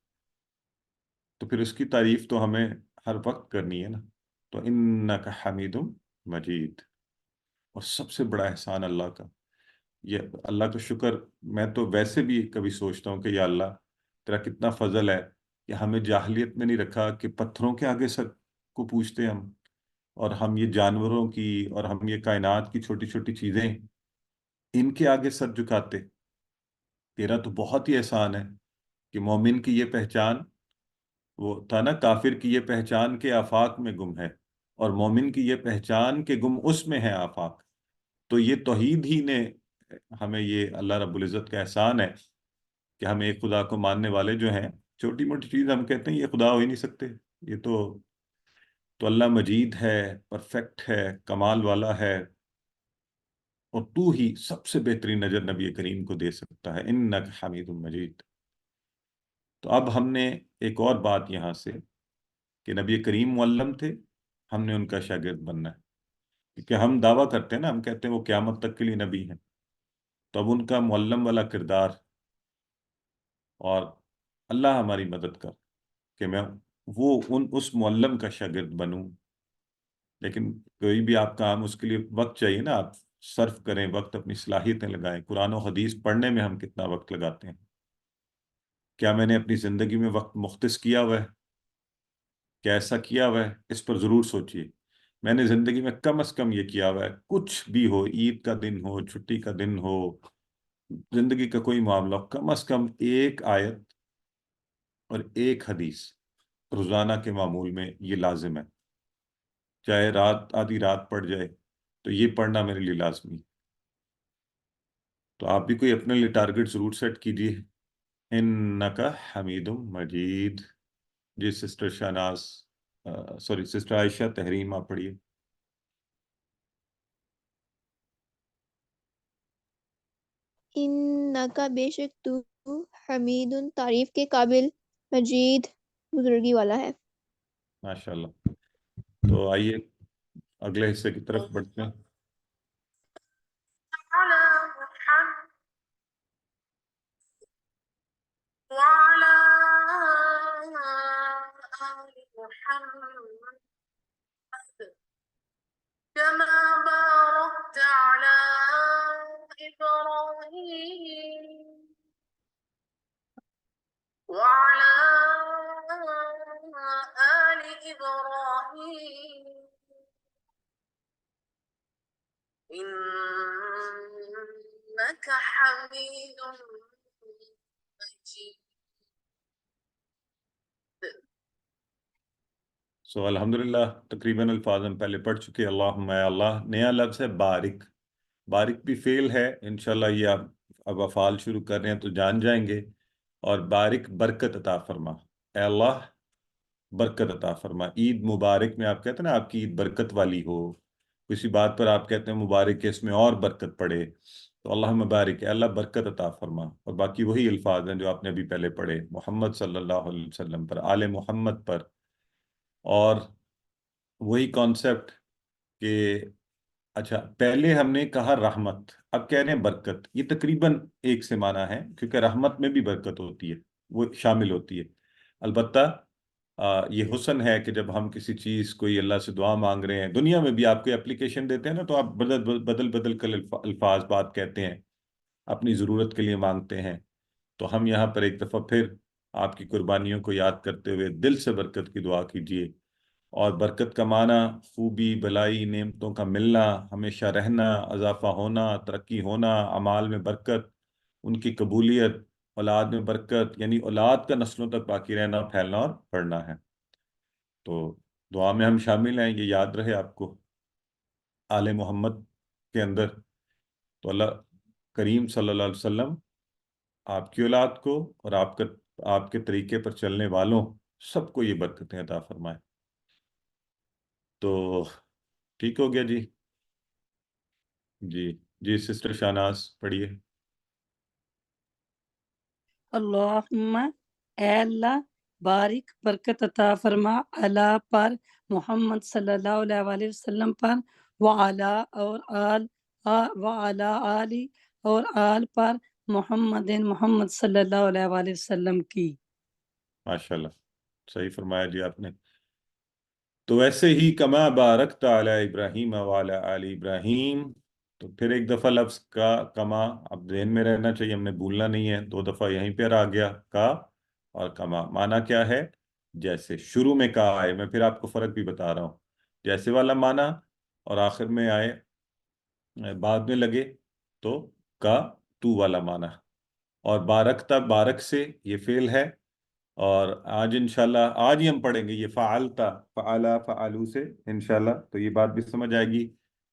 تو پھر اس کی تعریف تو ہمیں ہر وقت کرنی ہے نا۔ تو انک حمید مجید، اور سب سے بڑا احسان اللہ کا، یہ اللہ کا شکر، میں تو ویسے بھی کبھی سوچتا ہوں کہ یا اللہ تیرا کتنا فضل ہے کہ ہمیں جاہلیت میں نہیں رکھا کہ پتھروں کے آگے سر کو پوچھتے ہم، اور ہم یہ جانوروں کی اور ہم یہ کائنات کی چھوٹی چھوٹی چیزیں ان کے آگے سر جھکاتے۔ تیرا تو بہت ہی احسان ہے کہ مومن کی یہ پہچان، وہ تھا نا کافر کی یہ پہچان کے آفاق میں گم ہے، اور مومن کی یہ پہچان کے گم اس میں ہے آفاق، تو یہ توحید ہی نے ہمیں، یہ اللہ رب العزت کا احسان ہے کہ ہم ایک خدا کو ماننے والے جو ہیں، چھوٹی موٹی چیز ہم کہتے ہیں یہ خدا ہو ہی نہیں سکتے، یہ تو اللہ مجید ہے، پرفیکٹ ہے، کمال والا ہے، اور تو ہی سب سے بہترین نظر نبی کریم کو دے سکتا ہے، انک حمید مجید۔ تو اب ہم نے ایک اور بات یہاں سے، کہ نبی کریم معلم تھے، ہم نے ان کا شاگرد بننا ہے، کیونکہ ہم دعویٰ کرتے ہیں نا، ہم کہتے ہیں وہ قیامت تک کے لیے نبی ہیں، تو اب ان کا معلم والا کردار، اور اللہ ہماری مدد کر کہ میں اس معلم کا شاگرد بنوں، لیکن کوئی بھی آپ کام اس کے لیے وقت چاہیے نا، آپ صرف کریں وقت، اپنی صلاحیتیں لگائیں، قرآن و حدیث پڑھنے میں ہم کتنا وقت لگاتے ہیں؟ کیا میں نے اپنی زندگی میں وقت مختص کیا ہوا ہے؟ کیا ایسا کیا ہوا ہے؟ اس پر ضرور سوچئے۔ میں نے زندگی میں کم از کم یہ کیا ہوا ہے، کچھ بھی ہو، عید کا دن ہو، چھٹی کا دن ہو، زندگی کا کوئی معاملہ ہو، کم از کم ایک آیت اور ایک حدیث روزانہ کے معمول میں یہ لازم ہے، چاہے رات آدھی رات پڑ جائے تو یہ پڑھنا میرے لیے لازمی ہے۔ تو آپ بھی کوئی اپنے لیے ٹارگٹ ضرور سیٹ کیجیے۔ انکا حمید مجید۔ جی سسٹر شہناز، سوری سسٹر عائشہ تحریم، آپ پڑھیے۔ انکا بے شک تو حمید تعریف کے قابل، مجید بزرگی والا ہے۔ ماشاءاللہ۔ تو آئیے اگلے حصے کی طرف بڑھتے ہیں۔ وعلى آل محمد كما باركت على إبراهيم وعلى آل إبراهيم إنك حميد مجيد۔ الحمدللہ تقریباً الفاظ ہم پہلے پڑھ چکے۔ اللہم اے اللہ، نیا لفظ ہے بارک۔ بارک بھی فعل ہے، انشاءاللہ یہ آپ اب افعال شروع کر رہے ہیں تو جان جائیں گے۔ اور بارک برکت عطا فرما، اے اللہ برکت عطا فرما۔ عید مبارک میں آپ کہتے ہیں نا آپ کی عید برکت والی ہو، کسی بات پر آپ کہتے ہیں مبارک ہے، اس میں اور برکت پڑے، تو اللہم بارک، اے اللہ برکت عطا فرما۔ اور باقی وہی الفاظ ہیں جو آپ نے ابھی پہلے پڑھے، محمد صلی اللہ علیہ وسلم پر، آل محمد پر۔ اور وہی کانسیپٹ کہ اچھا پہلے ہم نے کہا رحمت، اب کہہ رہے ہیں برکت۔ یہ تقریباً ایک سے معنی ہے، کیونکہ رحمت میں بھی برکت ہوتی ہے، وہ شامل ہوتی ہے۔ البتہ یہ حسن ہے کہ جب ہم کسی چیز کوئی اللہ سے دعا مانگ رہے ہیں، دنیا میں بھی آپ کوئی اپلیکیشن دیتے ہیں نا، تو آپ بدل کر الفاظ بات کہتے ہیں، اپنی ضرورت کے لیے مانگتے ہیں۔ تو ہم یہاں پر ایک دفعہ پھر آپ کی قربانیوں کو یاد کرتے ہوئے دل سے برکت کی دعا کیجیے۔ اور برکت کا معنی خوبی، بلائی، نعمتوں کا ملنا، ہمیشہ رہنا، اضافہ ہونا، ترقی ہونا، اعمال میں برکت، ان کی قبولیت، اولاد میں برکت، یعنی اولاد کا نسلوں تک باقی رہنا، پھیلنا اور بڑھنا ہے۔ تو دعا میں ہم شامل ہیں، یہ یاد رہے آپ کو آل محمد کے اندر۔ تو اللہ کریم صلی اللہ علیہ وسلم آپ کی اولاد کو اور آپ کے طریقے پر چلنے والوں سب کو یہ برکتیں عطا فرمائے۔ تو ٹھیک ہو گیا جی؟ جی سسٹر شاہناز پڑھیے۔ اللہم اے اللہ بارک برکت عطا فرما اللہ پر، محمد صلی اللہ علیہ وسلم پر، وعلا اور آل اور آل پر، محمد صلی اللہ علیہ وسلم کی۔ ماشاءاللہ صحیح فرمایا جی آپ نے۔ تو ایسے ہی کما بارکت علی ابراہیم وعلی آل ابراہیم، تو پھر ایک دفعہ لفظ کا کما اب ذہن میں رہنا چاہیے، ہم نے بھولنا نہیں ہے، 2 دفعہ یہیں پر آ گیا کا اور کما، معنی کیا ہے؟ جیسے شروع میں کہا آئے، میں پھر آپ کو فرق بھی بتا رہا ہوں، جیسے والا معنی، اور آخر میں آئے بعد میں لگے تو کا تو والا معنی۔ اور بارکتا بارک سے یہ فعل ہے، اور آج انشاءاللہ آج ہی ہم پڑھیں گے یہ فعلتا، فعلا فعلو سے انشاءاللہ، تو یہ بات بھی سمجھ آئے گی۔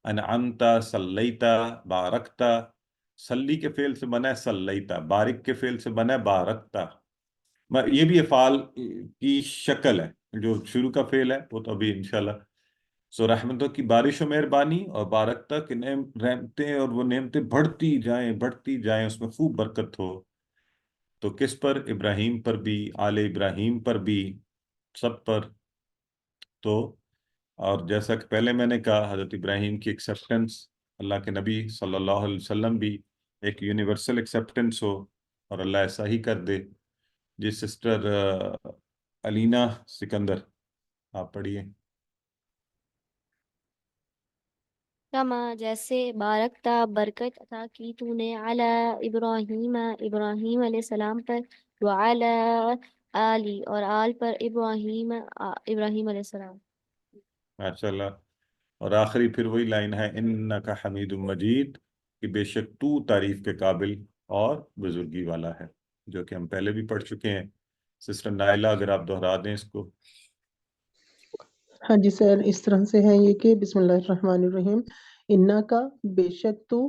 انعمتا، صلیتا، بارکتا، صلی کے فعل سے بنا ہے صلیتا، بارک کے فعل سے بنا ہے بارکتا۔ یہ بھی افعال کی شکل ہے، جو شروع کا فعل ہے وہ تو ابھی انشاءاللہ۔ سو رحمتوں کی بارش و مہربانی، اور بارکتا کہ رحمتیں اور وہ نعمتیں بڑھتی جائیں، اس میں خوب برکت ہو۔ تو کس پر؟ ابراہیم پر بھی، آل ابراہیم پر بھی، سب پر۔ تو اور جیسا کہ پہلے میں نے کہا، حضرت ابراہیم کی ایکسیپٹنس، اللہ کے نبی صلی اللہ علیہ وسلم بھی ایک یونیورسل ایکسیپٹنس ہو، اور اللہ ایسا ہی کر دے۔ جی سسٹر علینا سکندر آپ پڑھیے۔ کما جیسے بارکتا برکت عطا کی تو نے علی ابراہیم ابراہیم علیہ السلام پر، وعلی آلی اور آل پر ابراہیم علیہ السلام۔ ماشاءاللہ۔ اور آخری پھر وہی لائن ہے انکا حمید مجید، کہ بے شک تو تعریف کے قابل اور بزرگی والا ہے، جو کہ ہم پہلے بھی پڑھ چکے ہیں۔ سسٹر نائلہ اگر آپ دہرا دیں اس کو۔ ہاں جی سر، اس طرح سے ہے یہ کہ بسم اللہ الرحمن الرحیم، انا کا بے شک تو،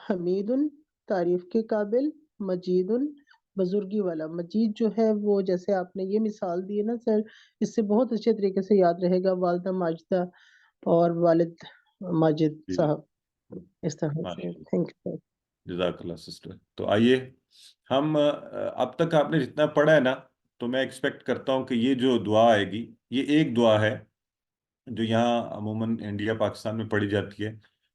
حمید تعریف کے قابل، مجید بزرگی والا۔ مجید جو ہے وہ جیسے آپ نے یہ مثال دی ہے نا سر، اس سے بہت اچھے طریقے سے یاد رہے گا، والدہ ماجدہ اور والد ماجد جی صاحب، اس طرح سے۔ ماشاءاللہ، تھینک یو۔ جزاک اللہ سسٹر۔ تو آئیے ہم اب تک آپ نے جتنا پڑھا ہے نا، تو میں ایکسپیکٹ کرتا ہوں کہ یہ جو دعا آئے گی یہ ایک دعا ہے جو یہاں عموماً انڈیا پاکستان میں پڑھی جاتی ہے،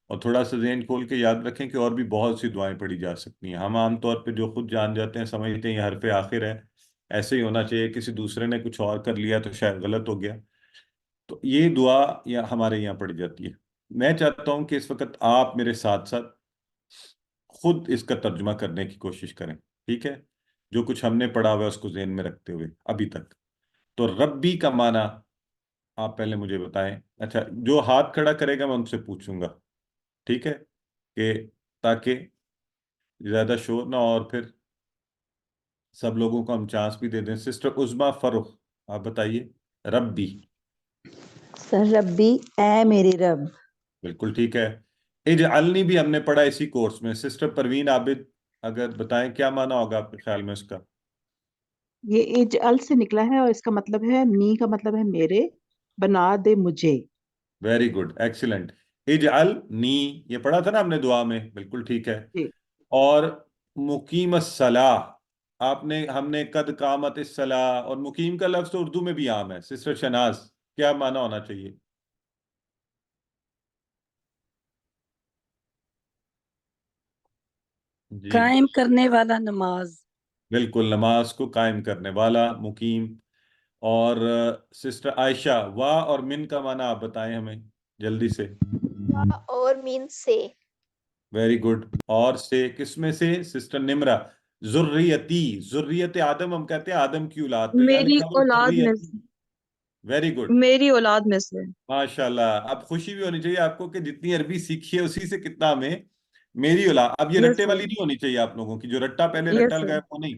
اور تھوڑا سا ذہن کھول کے یاد رکھیں کہ اور بھی بہت سی دعائیں پڑھی جا سکتی ہیں. ہم عام طور پہ جو خود جان جاتے ہیں سمجھتے ہیں یہ حرف آخر ہے، ایسے ہی ہونا چاہیے، کسی دوسرے نے کچھ اور کر لیا تو شاید غلط ہو گیا. تو یہ دعا ہمارے یہاں پڑھی جاتی ہے. میں چاہتا ہوں کہ اس وقت آپ میرے ساتھ ساتھ خود اس کا ترجمہ کرنے کی کوشش کریں، ٹھیک ہے؟ جو کچھ ہم نے پڑھا ہوا ہے اس کو ذہن میں رکھتے ہوئے ابھی تک. تو ربی کا معنی آپ پہلے مجھے بتائیں. اچھا، جو ہاتھ کھڑا کرے گا میں ان سے پوچھوں گا، ٹھیک ہے؟ کہ تاکہ زیادہ شور نہ ہو، اور پھر سب لوگوں کو ہم چانس بھی دے دیں. سسٹر عظما فرخ، آپ بتائیے. ربی. سر ربی اے میرے رب. بالکل ٹھیک ہے. اجعلنی بھی ہم نے پڑھا اسی کورس میں. سسٹر پروین عابد، اگر بتائیں کیا معنی ہوگا آپ کے خیال میں اس کا؟ یہ اجعل سے نکلا ہے اور اس کا مطلب ہے، نی کا مطلب ہے میرے، بنا دے مجھے. Very good, excellent. اجعلنی یہ پڑھا تھا نا ہم نے دعا میں، بالکل ٹھیک ہے. جی. اور مقیم الصلاح ہم نے قد قامت الصلاح، اور مقیم کا لفظ تو اردو میں بھی عام ہے. سسٹر شناز، کیا معنی ہونا چاہیے؟ جی قائم کرنے والا نماز. بالکل، نماز کو قائم کرنے والا، مقیم. اور سسٹر عائشہ، وا اور من کا معنی آپ بتائیں ہمیں جلدی سے. اور مین سے. Very good. اور سے کس میں سے؟ سسٹر نمرہ. ذریتی، ذریت آدم ہم کہتے ہیں آدم کی اولاد، تو یہاں میری لکھا ہوا اولاد میں ذریتی. سے. ویری گڈ، میری اولاد میں سے. ماشاء اللہ. اب خوشی بھی ہونی چاہیے آپ کو کہ جتنی عربی سیکھی ہے اسی سے کتنا ہمیں میری اولاد. اب یہ یس رٹے سر. والی نہیں ہونی چاہیے آپ لوگوں کی، جو رٹا پہلے رٹا یس سر. لگایا وہ نہیں.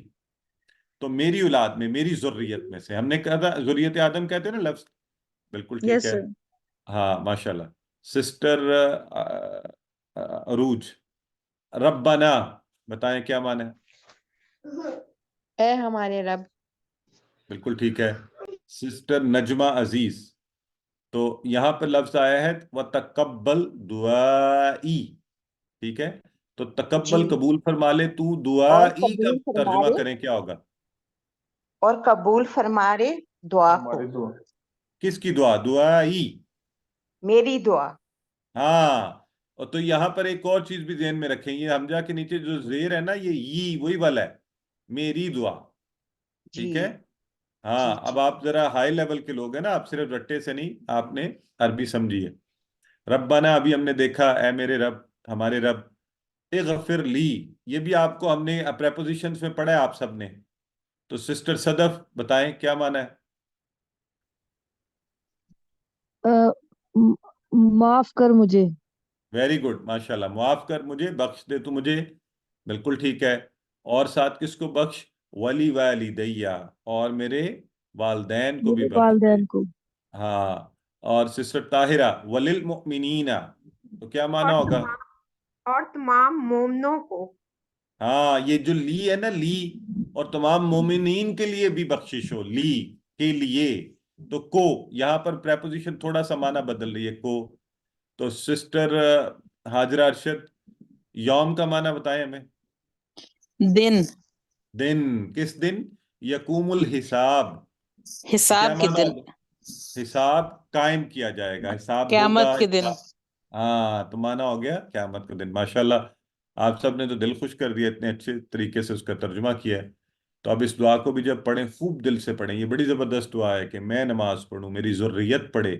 تو میری اولاد میں، میری ذریت میں سے. ہم نے کہا تھا ذریت آدم کہتے ہیں نا لفظ. بالکل ٹھیک یس ہے. سر. ہاں ماشاء اللہ. سسٹر عروج، ربنا بتائیں کیا معنی ہے؟ اے ہمارے رب. بالکل ٹھیک ہے. سسٹر نجمہ عزیز، تو یہاں پر لفظ آیا ہے وَتَقَبَّلْ دُعَائِي، ٹھیک ہے؟ تو جی. تقبل قبول فرما لے تو، اور دعائی کا قبول فرما ترجمہ رے، کریں کیا ہوگا؟ اور قبول فرما رے دعا کو. کس کی دعا؟ دعائی. میری دعا. ہاں. اور تو یہاں پر ایک اور چیز بھی ذہن میں رکھیں، یہ حمزہ کے نیچے جو زیر ہے نا، یہ وہی والا ہے، میری دعا، جی ٹھیک ہے؟ ہاں. جی جی. اب آپ ذرا ہائی لیول کے لوگ ہیں نا، آپ صرف رٹے سے نہیں، آپ نے عربی سمجھیے. ربنا ابھی ہم نے دیکھا، اے میرے رب، ہمارے رب. اغفر لی، یہ بھی آپ کو ہم نے پریپوزیشنز میں پڑھا ہے آپ سب نے. تو سسٹر صدف بتائیں کیا معنی ہے؟ معاف کر مجھے. ویری گڈ، ماشاء اللہ. معاف کر مجھے، بخش دے تو مجھے. بالکل ٹھیک ہے. اور ساتھ کس کو بخش؟ ولی والدیہ، اور میرے والدین کو بھی میرے بخش دے. والدین کو. ہاں. اور سسٹر طاہرہ، وللمؤمنین، تو کیا معنی اور ہوگا؟ تمام اور تمام مومنوں کو. ہاں، یہ جو لی ہے نا، لی، اور تمام مومنین کے لیے بھی بخشش ہو، لی کے لیے. تو کو یہاں پر پریپوزیشن تھوڑا سا معنی بدل رہی ہے، کو. تو سسٹر ہاجرہ ارشد، یوم کا معنی بتائیں ہمیں. دن. دن، کس دن؟ یقوم الحساب. تو کیا حساب کے معنی دن. ہوگا؟ حساب قائم کیا جائے گا، حساب ہوگا. قیامت کے دن. ہاں، تو معنی ہو گیا قیامت کا دن. ماشاءاللہ، آپ سب نے تو دل خوش کر دیا، اتنے اچھے طریقے سے اس کا ترجمہ کیا ہے. تو اب اس دعا کو بھی جب پڑھیں خوب دل سے پڑھیں. یہ بڑی زبردست دعا ہے کہ میں نماز پڑھوں، میری ذریت پڑھے،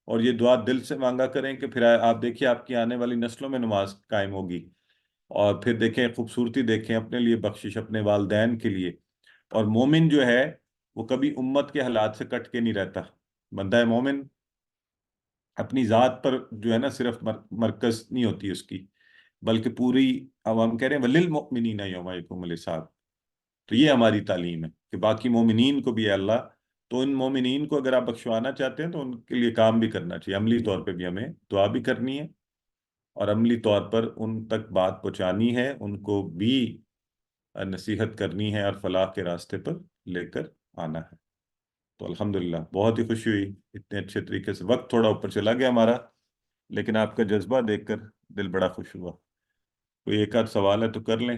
اور یہ دعا دل سے مانگا کریں کہ پھر آپ دیکھیے آپ کی آنے والی نسلوں میں نماز قائم ہوگی. اور پھر دیکھیں خوبصورتی، دیکھیں اپنے لیے بخشش، اپنے والدین کے لیے. اور مومن جو ہے وہ کبھی امت کے حالات سے کٹ کے نہیں رہتا. بندہ مومن اپنی ذات پر جو ہے نا صرف مرکز نہیں ہوتی اس کی، بلکہ پوری. اب ہم کہہ رہے ہیں وَلِلْمُؤْمِنِينَ يَوْمَ يَقُومُ الْحِسَابُ، تو یہ ہماری تعلیم ہے کہ باقی مومنین کو بھی ہے اللہ. تو ان مومنین کو اگر آپ بخشوانا چاہتے ہیں تو ان کے لیے کام بھی کرنا چاہیے، عملی طور پہ بھی ہمیں دعا بھی کرنی ہے، اور عملی طور پر ان تک بات پہنچانی ہے، ان کو بھی نصیحت کرنی ہے، اور فلاح کے راستے پر لے کر آنا ہے. تو الحمدللہ بہت ہی خوشی ہوئی اتنے اچھے طریقے سے. وقت تھوڑا اوپر چلا گیا ہمارا، لیکن آپ کا جذبہ دیکھ کر دل بڑا خوش ہوا. کوئی ایک آدھ سوال ہے تو کر لیں،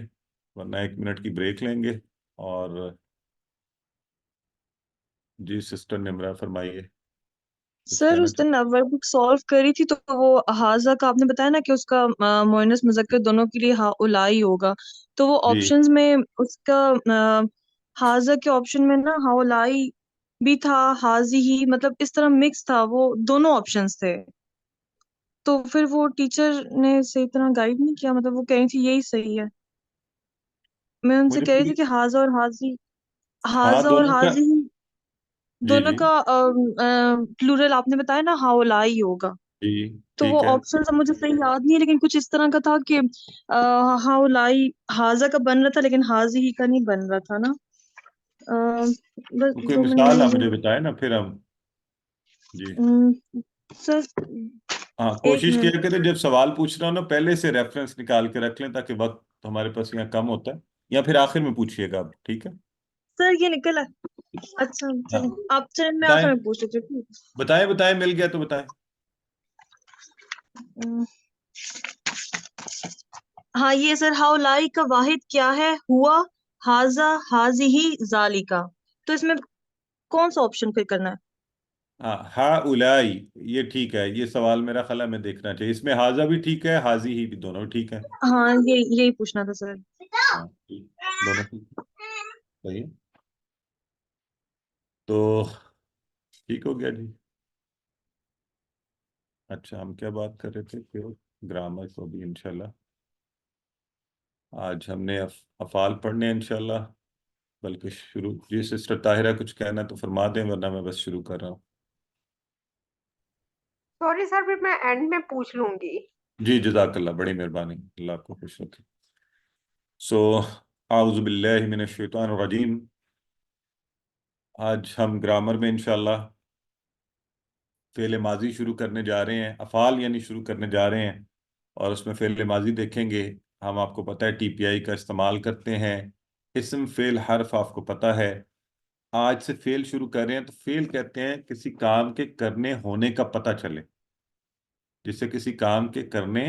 ورنہ 1 منٹ کی بریک لیں گے. اور جی سسٹر نمرہ فرمائیے، کچھ سر کہنا اس دن ورک بک سالو کری تھی تو وہ حاضہ کا آپ نے بتایا نا کہ اس کا مؤنث مذکر دونوں کے لیے ہاؤلائی ہوگا، تو وہ جی آپشنز میں اس کا حاضہ کے آپشن میں نا ہاؤلائی بھی تھا، حاضی ہی، مطلب اس طرح مکس تھا، وہ دونوں آپشنز تھے، تو پھر وہ ٹیچر نے صحیح طرح گائیڈ نہیں کیا، مطلب وہ کہہ رہی تھی یہی صحیح ہے، میں ان وہ سے جو کہہ رہی تھی کہ حاضہ اور حاضی، ہاں حاضہ اور دونوں کا، حاضی جی دونوں جی کا پلورل آپ نے بتایا نا ہاؤلائی ہوگا، جی تو وہ ٹھیک ہے. آپشن اب مجھے صحیح یاد نہیں ہے، لیکن کچھ اس طرح کا تھا کہ ہاؤلائی حاضہ کا بن رہا تھا لیکن حاضی ہی کا نہیں بن رہا تھا نا. بس کوئی 2 منٹ مثال میں آپ مجھے بتائیں نا پھر ہم. جی سر ہاں، ایک کوشش کیا منٹ کریں جب سوال پوچھ رہا ہوں نا پہلے سے ریفرنس نکال کے رکھ لیں تاکہ وقت ہمارے پاس یہاں کم ہوتا ہے، یا پھر آخر میں پوچھیے گا آپ، ٹھیک ہے؟ سر یہ نکل ہے. اچھا ہاں چلیں آپ چلیں میں بتائیں آخر میں پوچھ لیتی ہوں. بتائیں بتائیں، مل گیا تو بتائیں. ہاں یہ سر ہاؤلائی کا واحد کیا ہے؟ ہوا، حاضہ، حاضی ہی، ذالکا، تو اس میں کون سا آپشن پھر کرنا ہے؟ ہا اولائی، یہ ٹھیک ہے، یہ سوال میرا خیال ہے میں دیکھنا چاہیے، اس میں حاضہ بھی ٹھیک ہے، حاضی ہی بھی، دونوں ٹھیک ہے. ہاں یہی پوچھنا تھا سر. ہاں ٹھیک، دونوں ٹھیک صحیح ہے. تو ٹھیک ہو گیا جی. اچھا ہم کیا بات کر رہے تھے کہ گرامر کو بھی انشاءاللہ آج ہم نے افعال پڑھنے ہیں انشاءاللہ، بلکہ شروع، جی سسٹر طاہرہ کچھ کہنا تو فرما دیں ورنہ میں بس شروع کر رہا ہوں. سوری سر، پھر میں اینڈ میں پوچھ لوں گی. جی جزاک اللہ، بڑی مہربانی، اللہ آپ کو خوش رکھے. سو اعوذ باللہ من الشیطان الرجیم. آج ہم گرامر میں انشاءاللہ فعل ماضی شروع کرنے جا رہے ہیں، افعال یعنی شروع کرنے جا رہے ہیں، اور اس میں فعل ماضی دیکھیں گے. ہم آپ کو پتہ ہے ٹی پی آئی کا استعمال کرتے ہیں، اسم فعل حرف آپ کو پتہ ہے. آج سے فعل شروع کر رہے ہیں تو فعل کہتے ہیں کسی کام کے کرنے ہونے کا پتہ چلے، جس سے کسی کام کے کرنے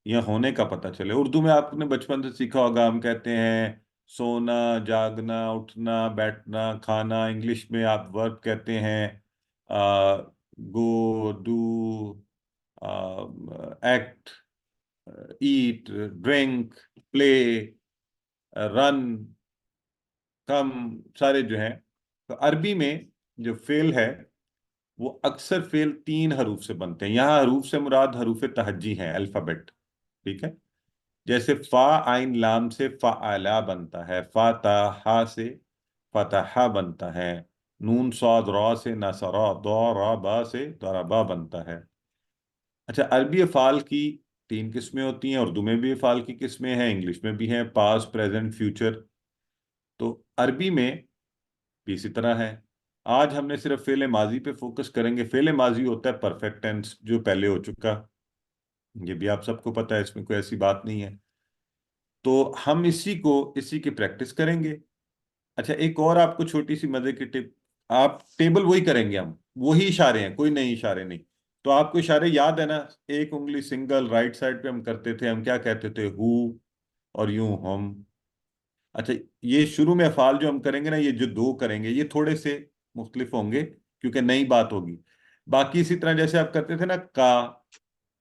یا ہونے کا پتہ چلے. اردو میں آپ نے بچپن سے سیکھا ہوگا، ہم کہتے ہیں سونا، جاگنا، اٹھنا، بیٹھنا، کھانا. انگلش میں آپ ورب کہتے ہیں گو، ڈو، ایکٹ، ایٹ، ڈرنک، پلے، رن، کم، سارے جو ہیں. تو عربی میں جو فعل ہے وہ اکثر فعل 3 حروف سے بنتے ہیں. یہاں حروف سے مراد حروف تہجی ہیں، الفابیٹ، ٹھیک ہے؟ جیسے فا عین لام سے فعلا بنتا ہے، فا تا ہا سے فتحا بنتا ہے، نون صاد را سے نصرا، ضرا با سے ضربا بنتا ہے. اچھا، عربی افعال کی 3 قسمیں ہوتی ہیں، اردو میں بھی افعال کی قسمیں ہیں، انگلش میں بھی ہیں، پاسٹ، پریزنٹ، فیوچر. تو عربی میں بھی اسی طرح ہے. آج ہم نے صرف فعل ماضی پہ فوکس کریں گے. فعل ماضی ہوتا ہے پرفیکٹ ٹینس، جو پہلے ہو چکا، یہ بھی آپ سب کو پتہ ہے، اس میں کوئی ایسی بات نہیں ہے. تو ہم اسی کی پریکٹس کریں گے. اچھا ایک اور آپ کو چھوٹی سی مزے کی ٹپ، آپ ٹیبل وہی کریں گے، ہم وہی اشارے ہیں، کوئی نئے اشارے نہیں. تو آپ کو اشارے یاد ہے نا؟ ایک انگلی سنگل رائٹ سائڈ پہ ہم کرتے تھے، ہم کیا کہتے تھے؟ ہو، اور یوں ہم. اچھا یہ شروع میں افعال جو ہم کریں گے نا، یہ جو 2 کریں گے یہ تھوڑے سے مختلف ہوں گے کیونکہ نئی بات ہوگی. باقی اسی طرح جیسے آپ کرتے تھے نا کا،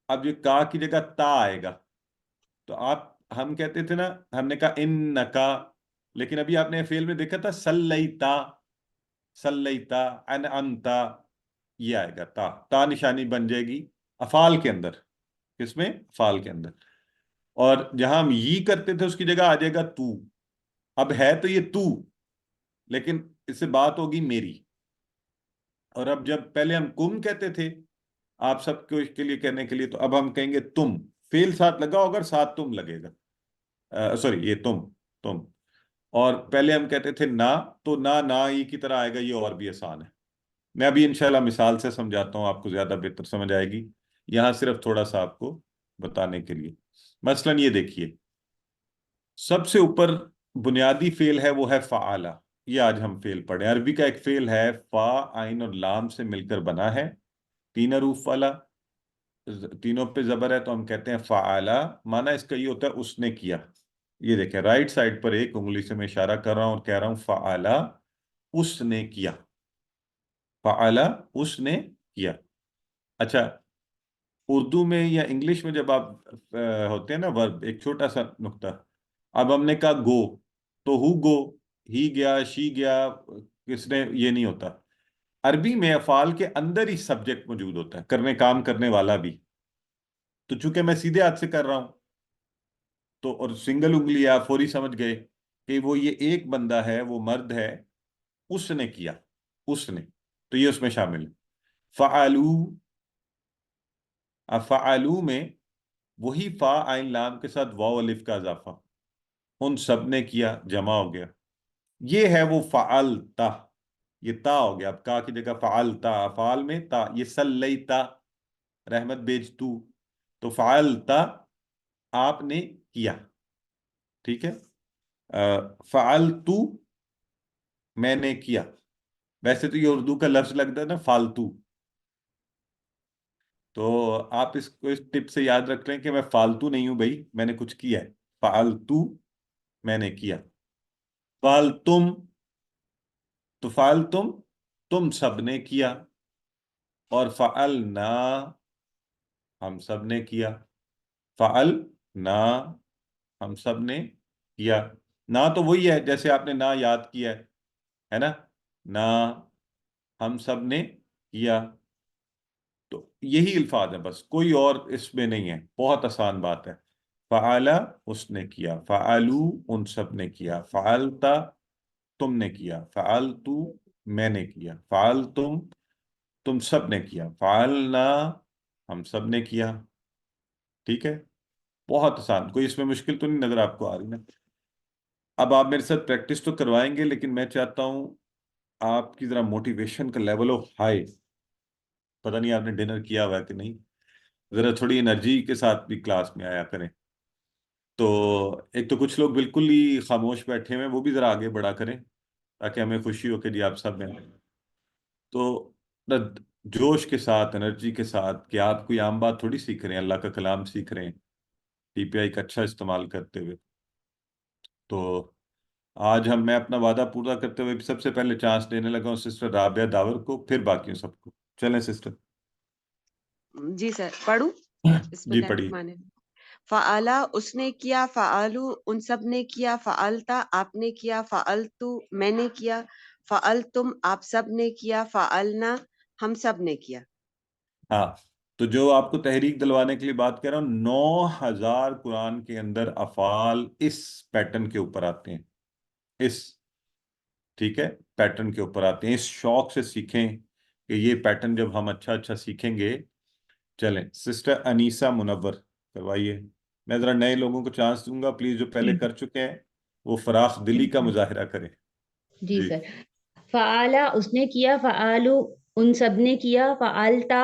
اب یہ کا کی جگہ تا آئے گا. تو ہم کہتے تھے نا، ہم نے کہا انکا، لیکن ابھی آپ نے فعل میں دیکھا تھا سلیتا، سلیتا، انعمتا، یہ آئے گا تا نشانی بن جائے گی افعال کے اندر. کس میں؟ افعال کے اندر. اور جہاں ہم یہ کرتے تھے اس کی جگہ آ جائے گا تو. اب ہے تو یہ تو، لیکن اس سے بات ہوگی میری. اور اب جب پہلے ہم کم کہتے تھے آپ سب کو کے لیے کہنے کے لیے، تو اب ہم کہیں گے تم. فعل ساتھ لگا ہوگا، ساتھ تم لگے گا، سوری یہ تم. اور پہلے ہم کہتے تھے نہ، تو نہ ہی کی طرح آئے گا، یہ اور بھی آسان ہے. میں ابھی انشاءاللہ مثال سے سمجھاتا ہوں، آپ کو زیادہ بہتر سمجھ آئے گی. یہاں صرف تھوڑا سا آپ کو بتانے کے لیے. مثلا یہ دیکھیے، سب سے اوپر بنیادی فعل ہے وہ ہے فعالہ. یہ آج ہم فعل پڑھیں. عربی کا ایک فعل ہے، فا، عین اور لام سے مل کر بنا ہے، 3 حروف والا، تینوں پہ زبر ہے، تو ہم کہتے ہیں فعالہ. معنی اس کا یہ ہوتا ہے اس نے کیا. یہ دیکھیں رائٹ سائڈ پر ایک انگلی سے میں اشارہ کر رہا ہوں اور کہہ رہا ہوں فعالہ، اس نے کیا. فعلا اس نے کیا. اچھا اردو میں یا انگلش میں جب آپ ہوتے ہیں نا ورب، ایک چھوٹا سا نقطہ، اب ہم نے کہا گو تو ہو گو، ہی گیا، شی گیا، کس نے، یہ نہیں ہوتا. عربی میں افعال کے اندر ہی سبجیکٹ موجود ہوتا ہے، کرنے کام کرنے والا بھی. تو چونکہ میں سیدھے ہاتھ سے کر رہا ہوں تو، اور سنگل انگلی آپ فوری سمجھ گئے کہ وہ یہ ایک بندہ ہے، وہ مرد ہے، اس نے کیا، اس نے، تو یہ اس میں شامل ہے. فعلو، افعلو میں وہی فا عین لام کے ساتھ واو الف کا اضافہ، ان سب نے کیا، جمع ہو گیا. یہ ہے وہ فعلتا، یہ تا ہو گیا، اب کا کی جگہ فعلتا، افعال میں تا، یہ سلیتا، رحمت بیج تو فعلتا، آپ نے کیا. ٹھیک ہے. فعلتو، میں نے کیا. ویسے تو یہ اردو کا لفظ لگتا ہے نا فالتو، تو آپ اس کو اس ٹپ سے یاد رکھ لیں کہ میں فالتو نہیں ہوں بھائی، میں نے کچھ کیا ہے. فعلتو، میں نے کیا. فعلتم، تو فعلتم، تم سب نے کیا. اور فعلنا، ہم سب نے کیا. فعلنا، ہم سب نے کیا. نہ تو وہی ہے جیسے آپ نے نہ یاد کیا ہے نا، نہ ہم سب نے کیا. تو یہی الفاظ ہیں بس، کوئی اور اس میں نہیں ہے، بہت آسان بات ہے. فعلا، اس نے کیا. فعلو، ان سب نے کیا. فعلتا، تم نے کیا. فعلتو، میں نے کیا. فعلتم، تم سب نے کیا. فعلنا، ہم سب نے کیا. ٹھیک ہے، بہت آسان، کوئی اس میں مشکل تو نہیں نظر آپ کو آ رہی نا. اب آپ میرے ساتھ پریکٹس تو کروائیں گے، لیکن میں چاہتا ہوں آپ کی ذرا موٹیویشن کا لیول آف ہائی. پتہ نہیں آپ نے ڈنر کیا ہوا ہے کہ نہیں، ذرا تھوڑی انرجی کے ساتھ بھی کلاس میں آیا کریں. تو ایک تو کچھ لوگ بالکل ہی خاموش بیٹھے ہوئے ہیں، وہ بھی ذرا آگے بڑھا کریں تاکہ ہمیں خوشی ہو کہ جی آپ سب میں. تو جوش کے ساتھ، انرجی کے ساتھ، کہ آپ کوئی عام بات تھوڑی سیکھ رہے ہیں، اللہ کا کلام سیکھ رہے ہیں ٹی پی آئی کا اچھا استعمال کرتے ہوئے. تو آج میں اپنا وعدہ پورا کرتے ہوئے سب سے پہلے چانس دینے لگا ہوں سسٹر رابعہ داور کو، پھر باقیوں سب کو. چلیں سسٹر. جی سر پڑھوں. بسم جی اللہ پڑھیے. الرحمن الرحیم. فعلا، اس نے کیا. فعلو، ان سب نے کیا. فعلتا، آپ نے کیا. فعلتو، میں نے کیا. فعلتم، آپ سب نے کیا. فعلنا، ہم سب نے کیا. ہاں، تو جو آپ کو تحریک دلوانے کے لیے بات کر رہا ہوں، 9,000 قرآن کے اندر افعال اس پیٹرن کے اوپر آتے ہیں. اس، ٹھیک ہے، پیٹرن کے اوپر آتے ہیں. اس شوق سے سیکھیں کہ یہ پیٹرن جب ہم اچھا اچھا سیکھیں گے. چلیں سسٹر انیسا منور کروائیے. میں ذرا نئے لوگوں کو چانس دوں گا، پلیز جو پہلے کر چکے ہیں وہ فراخ دلی کا مظاہرہ کریں. جی جی سر. فعلا، اس نے کیا. فعلو، ان سب نے کیا. فعلتا،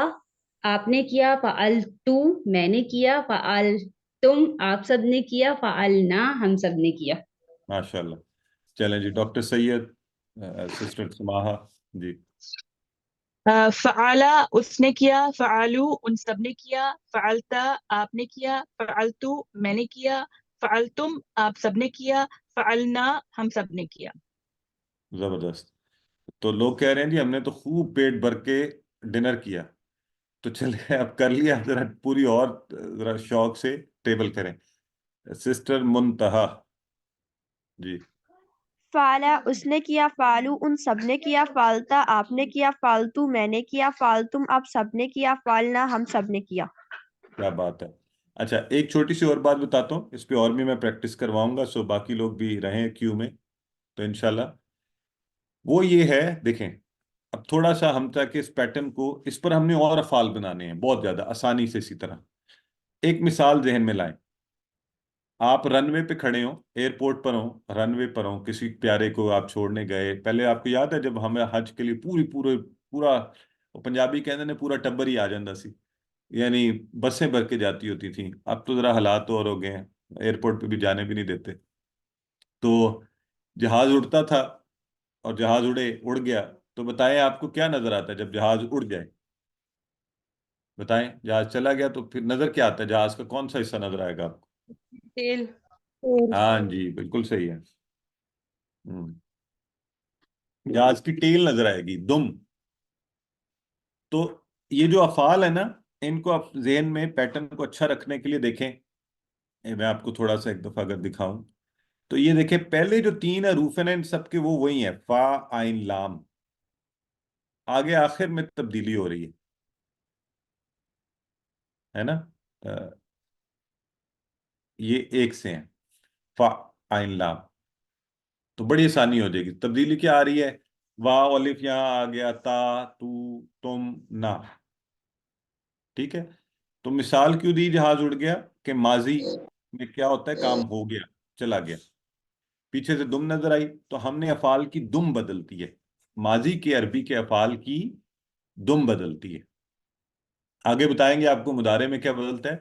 آپ نے کیا. فعلتو، میں نے کیا. فعلتم، آپ سب نے کیا. فعلنا، ہم سب نے کیا. ماشاء اللہ. چلیں جی ڈاکٹر سید، سسٹر سماحہ. جی. فعلا، اس نے کیا. فعلو، ان سب نے کیا. فعلتا، آپ نے کیا. فعلتو، میں نے کیا. فعلتم، آپ سب نے کیا. فعلنا، ہم سب نے کیا. زبردست. تو لوگ کہہ رہے ہیں جی ہم نے تو خوب پیٹ بھر کے ڈنر کیا. تو چلے اب کر لیا، ذرا پوری اور ذرا شوق سے ٹیبل کریں. سسٹر منتہا. جی. فعلا، اس نے کیا. فعلو، ان سب نے کیا. فعلتا، آپ نے کیا. فعلتو، میں نے کیا. فعلتم، آپ سب نے کیا. فعلنا، ہم سب نے کیا. کیا بات ہے. اچھا ایک چھوٹی سی اور بات بتاتا ہوں، اس پہ اور بھی میں پریکٹس کرواؤں گا، سو باقی لوگ بھی رہیں کیو میں تو انشاءاللہ. وہ یہ ہے، دیکھیں اب تھوڑا سا ہم تاکہ اس پیٹرن کو، اس پر ہم نے اور افعال بنانے ہیں بہت زیادہ آسانی سے. اسی طرح ایک مثال ذہن میں لائیں. آپ رن وے پہ کھڑے ہوں، ایئرپورٹ پر ہوں، رن وے پر ہوں، کسی پیارے کو آپ چھوڑنے گئے. پہلے آپ کو یاد ہے جب ہمیں حج کے لیے پورا پنجابی کہتے ہیں پورا ٹبر ہی آ جاتا سی، یعنی بسیں بھر کے جاتی ہوتی تھیں. اب تو ذرا حالات اور ہو گئے ہیں، ایئرپورٹ پہ بھی جانے بھی نہیں دیتے. تو جہاز اڑتا تھا، اور جہاز اڑ گیا، تو بتائیں آپ کو کیا نظر آتا ہے جب جہاز اڑ جائے؟ بتائیں، جہاز چلا گیا تو پھر نظر کیا آتا ہے؟ جہاز کا کون سا حصہ نظر آئے گا آپ کو؟ تیل. ہاں جی بالکل صحیح ہے. جہاز کی ٹیل نظر آئے گی، دم. تو یہ جو افعال ہے نا، ان کو آپ ذہن میں پیٹرن کو اچھا رکھنے کے لیے دیکھیں، میں آپ کو تھوڑا سا ایک دفعہ اگر دکھاؤں تو یہ دیکھیں، پہلے جو 3 حروف ہیں نا ان سب کے وہ وہی ہیں، فا عین لام، آگے آخر میں تبدیلی ہو رہی ہے نا، یہ ایک سے ہیں، فا عین لام، تو بڑی آسانی ہو جائے گی۔ تبدیلی کیا آ رہی ہے؟ واو الف یہاں آ گیا، تا، تو، تم، نا، ٹھیک ہے۔ تو مثال کیوں دی؟ جہاز اڑ گیا کہ ماضی میں کیا ہوتا ہے، کام ہو گیا، چلا گیا، پیچھے سے دم نظر آئی تو ہم نے افعال کی دم بدلتی ہے، ماضی کے عربی کے افعال کی دم بدلتی ہے۔ آگے بتائیں گے آپ کو مضارع میں کیا بدلتا ہے،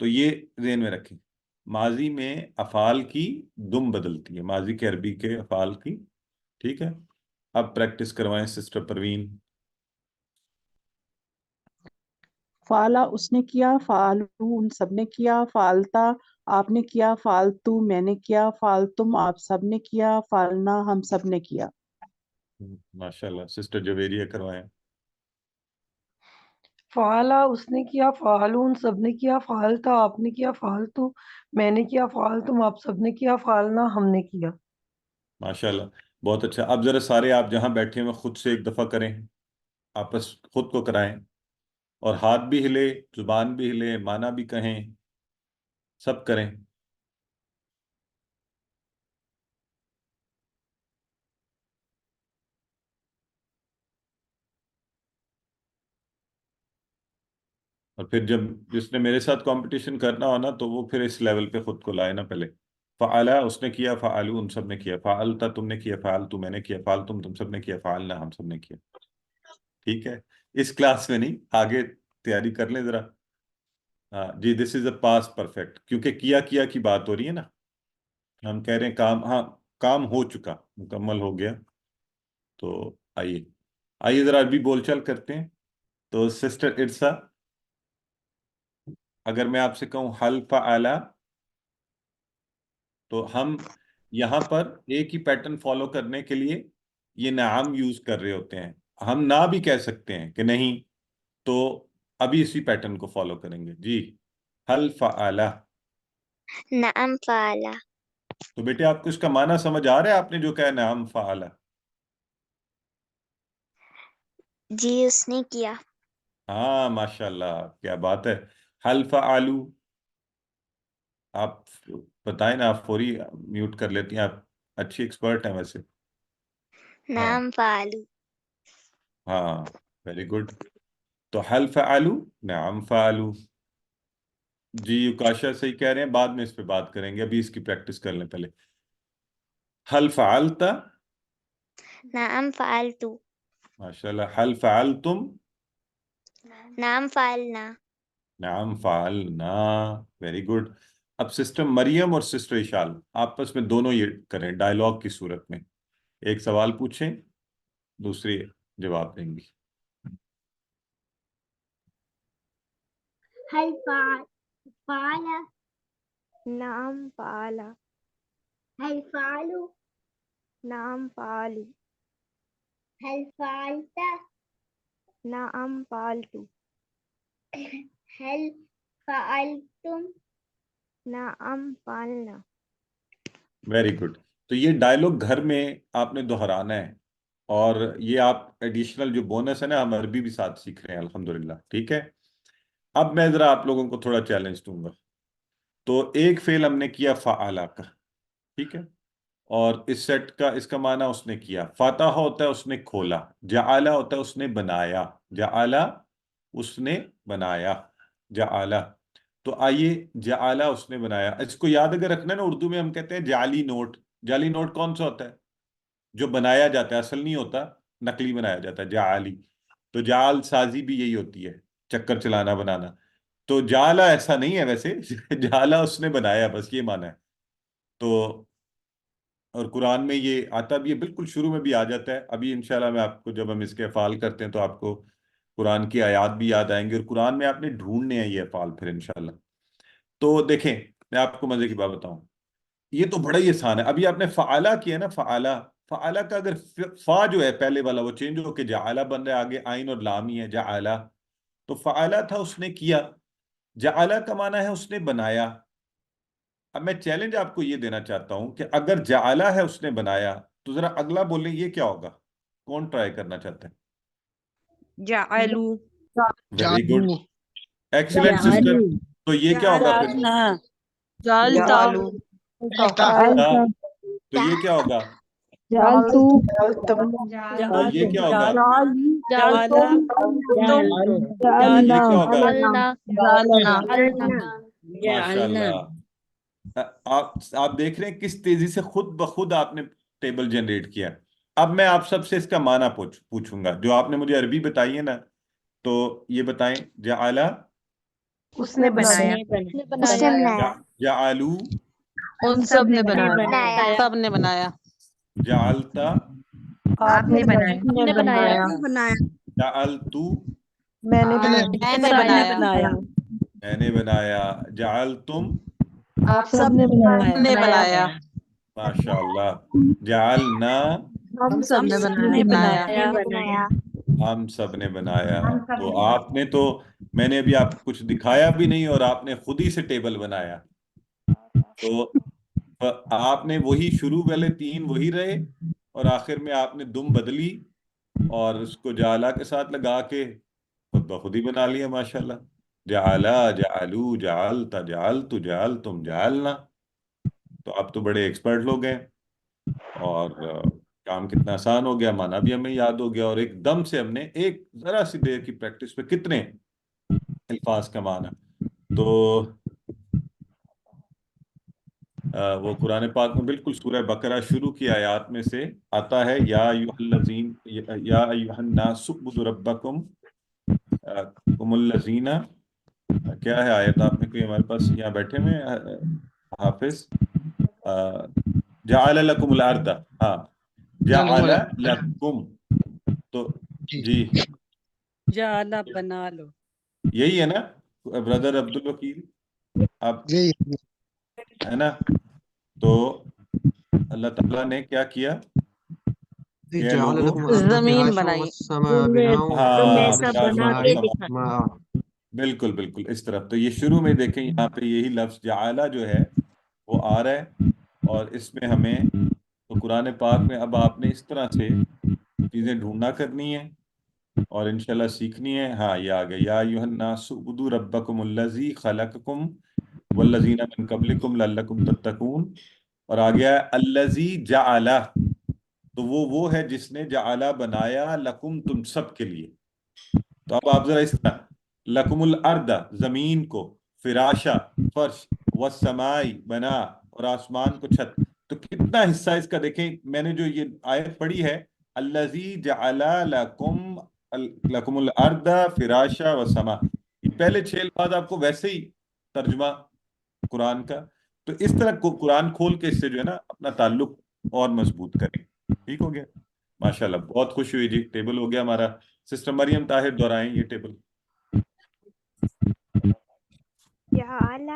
تو یہ ذہن میں رکھیں، ماضی میں افعال کی دم بدلتی ہے، ماضی کے عربی کے افعال کی، ٹھیک ہے۔ اب پریکٹس کروائیں سسٹر پروین۔ فعلا اس نے کیا، فعلو ان سب نے کیا، فعلتا آپ نے کیا، فعلتو میں نے کیا، فعلتم آپ سب نے کیا، فعلنا ہم سب نے کیا۔ ماشاءاللہ، سسٹر جویریہ کروائیں۔ فعلا اس نے کیا، فعلو ان سب نے کیا، فعلتا آپ نے کیا، فعلتو میں نے کیا، فعلتم آپ سب نے کیا، فعلنا ہم نے کیا۔ ماشاءاللہ، بہت اچھا۔ اب ذرا سارے آپ جہاں بیٹھے ہوئے خود سے ایک دفعہ کریں، آپس خود کو کرائیں، اور ہاتھ بھی ہلے، زبان بھی ہلے، معنی بھی کہیں، سب کریں۔ اور پھر جب جس نے میرے ساتھ کمپٹیشن کرنا ہو نا تو وہ پھر اس لیول پہ خود کو لائے نا پہلے۔ فعلا اس نے کیا، فعلو ان سب نے کیا، فعلتا تم نے کیا، فعلتو میں نے کیا، فعلتم تم سب نے کیا، فعلنا ہم سب نے کیا، ٹھیک ہے۔ اس کلاس میں نہیں، آگے تیاری کر لیں ذرا۔ ہاں جی، دس از اے پاس پرفیکٹ، کیونکہ کیا کی بات ہو رہی ہے نا، ہم کہہ رہے ہیں کام، ہاں کام ہو چکا، مکمل ہو گیا۔ تو آئیے ذرا عربی بول چال کرتے ہیں۔ تو سسٹر ارسا، اگر میں آپ سے کہوں حل فعلا، تو ہم یہاں پر ایک ہی پیٹرن فالو کرنے کے لیے یہ نعم یوز کر رہے ہوتے ہیں، ہم نہ بھی کہہ سکتے ہیں کہ نہیں، تو ابھی اسی پیٹرن کو فالو کریں گے جی۔ حل فعلا، نعم فعلا، تو بیٹے آپ کو اس کا معنی سمجھ آ رہا ہے؟ آپ نے جو کہا نعم فعلا، جی اس نے کیا۔ ہاں ماشاءاللہ، کیا بات ہے۔ حل فعلو، آپ بتائیں نا، آپ فوری میوٹ کر لیتی ہیں، آپ اچھی ایکسپرٹ ہیں ویسے۔ ہاں نعم فعلو، ہاں، ویری گڈ۔ تو حل فعلو، نعم فعلو، جی یکاشا صحیح کہہ رہے ہیں، بعد میں اس پہ بات کریں گے، ابھی اس کی پریکٹس کر لیں پہلے۔ حل فعلتا، نعم فعلتو، ماشاءاللہ۔ حل فعلتم، نعم فعلنا، نعم فعلنا، ویری گڈ۔ اب سسٹر مریم اور سسٹر اشال آپس میں دونوں یہ کریں ڈائلاگ کی صورت میں، ایک سوال پوچھیں، دوسری جواب دیں گی۔ هل فعل نعم فعلا، هل فعلوا نعم فعلوا، هل فعلت نعم فعلتو، هل فعلتم نعم فعلنا۔ Very good. تو یہ ڈائلاگ گھر میں آپ نے دہرانا ہے، اور یہ آپ ایڈیشنل جو بونس ہے نا، ہم عربی بھی ساتھ سیکھ رہے ہیں الحمدللہ، ٹھیک ہے۔ اب میں ذرا آپ لوگوں کو تھوڑا چیلنج دوں گا۔ تو ایک فعل ہم نے کیا فعلا کا، ٹھیک ہے، اور اس سیٹ کا اس کا معنی اس نے کیا، فاتح ہوتا ہے اس نے کھولا، جعلا ہوتا ہے اس نے بنایا، جعلا اس نے بنایا، جعلا۔ تو آئیے، جعلا اس نے بنایا، اس کو یاد اگر رکھنا ہے نا، اردو میں ہم کہتے ہیں جعلی نوٹ۔ جعلی نوٹ کون سا ہوتا ہے؟ جو بنایا جاتا ہے، اصل نہیں ہوتا، نقلی بنایا جاتا ہے، جعلی۔ تو جعل سازی بھی یہی ہوتی ہے، چکر چلانا، بنانا۔ تو جعلا ایسا نہیں ہے ویسے، جعلا اس نے بنایا، بس یہ معنی ہے۔ تو اور قرآن میں یہ آتا بھی ہے، بالکل شروع میں بھی آ جاتا ہے۔ ابھی انشاءاللہ میں آپ کو، جب ہم اس کے افعال کرتے ہیں تو آپ کو قرآن کی آیات بھی یاد آئیں گے، اور قرآن میں آپ نے ڈھونڈنے ہیں یہ افعال پھر انشاءاللہ۔ تو دیکھیں، میں آپ کو مزے کی بات بتاؤں، یہ تو بڑا ہی آسان ہے۔ ابھی آپ نے فعلا کیا نا، فعلا، فعلا کا اگر فا جو ہے پہلے والا وہ چینج ہو کے جعلا بن رہا ہے، آگے آئین اور لام ہی ہے جعلا، تو فعلا تھا اس نے کیا، جعلا کا معنی ہے اس نے بنایا۔ اب میں چیلنج آپ کو یہ دینا چاہتا ہوں کہ اگر جعلا ہے اس نے بنایا تو ذرا اگلا بولیں یہ کیا ہوگا؟ کون ٹرائی کرنا چاہتا ہے؟ جعلو ویری گڈ، ایکسیلنٹ سسٹر۔ تو یہ کیا ہوگا پھر؟ جعلتا جعلو تو یہ کیا ہوگا؟ جعلتو اور یہ کیا ہوگا؟ جعلتم جعلنا یہ کیا ہوگا؟ جعلنا ماشاءاللہ، آپ دیکھ رہے ہیں کس تیزی سے خود بخود آپ نے ٹیبل جنریٹ کیا۔ اب میں آپ سب سے اس کا معنی پوچھوں گا، جو آپ نے مجھے عربی بتائی ہے نا، تو یہ بتائیں جعلا اس نے بنایا جعلو ان سب نے بنایا، سب نے بنایا، جعلتا آپ نے بنایا جعلتو میں نے بنایا، میں نے بنایا، جعلتم آپ سب نے بنایا، ماشاءاللہ، جعلنا ہم سب نے بنایا، ہم سب نے بنایا۔ تو آپ نے تو، میں نے ابھی آپ کو کچھ دکھایا بھی نہیں اور آپ نے خود ہی سے ٹیبل بنایا۔ تو آپ نے وہی شروع والے 3 وہی رہے، اور آخر میں آپ نے دم بدلی اور اس کو جعلا کے ساتھ لگا کے خود بخود ہی بنا لیا، ماشاءاللہ۔ جعلا، جعلو، جعلت، جعلت، جعلتم، جعلنا۔ تو آپ تو بڑے ایکسپرٹ لوگ ہیں، اور کام کتنا آسان ہو گیا، معنی بھی ہمیں یاد ہو گیا، اور ایک دم سے ہم نے ایک ذرا سی دیر کی پریکٹس پہ کتنے الفاظ کا معنی۔ تو وہ قرآن پاک میں بالکل سورہ بقرہ شروع کی آیات میں سے آتا ہے، یا ایھا الناس اعبدوا ربکم کم الذین، کیا ہے آیت؟ آپ نے کوئی ہمارے پاس یہاں بیٹھے ہوئے حافظ؟ جعل لکم الارض، ہاں جعل لکم، تو جی جعل بنا لو، یہی ہے نا برادر عبد الوکیل؟ آپ ہے نا؟ تو اللہ تعالیٰ نے کیا کیا کہ لوگوں زمین بنائی، بالکل بالکل اس طرف۔ تو یہ شروع میں دیکھیں یہاں پہ یہی لفظ جعلہ جو ہے وہ آ رہا ہے، اور اس میں ہمیں تو قرآن پاک میں اب آپ نے اس طرح سے چیزیں ڈھونڈنا کرنی ہے اور انشاءاللہ سیکھنی ہے۔ ہاں یہ آ گیا، یا ایھا الناس اعبدوا ربکم الذی خلقکم والذین من قبلکم لعلکم تتقون، اور آ گیا ہے الذی جعل، تو وہ ہے جس نے جعل بنایا لکم تم سب کے لیے۔ تو اب آپ ذرا اس طرح، لکم الارض زمین کو، فراشا فرش، والسماء بنا، اور آسمان کو چھت۔ تو کتنا حصہ اس کا دیکھیں، میں نے جو یہ آیت پڑھی ہے الذی جعل لکم الارض فراشا والسماء، یہ پہلے 6 الفاظ آپ کو ویسے ہی ترجمہ قرآن کا۔ تو اس طرح قرآن کھول کے اس سے جو ہے نا اپنا تعلق اور مضبوط کریں۔ ٹھیک ہو گیا؟ ماشاءاللہ، بہت خوشی ہوئی جی، ٹیبل ہو گیا ہمارا۔ سسٹر مریم طاہر دہرائیں یہ ٹیبل۔ جعل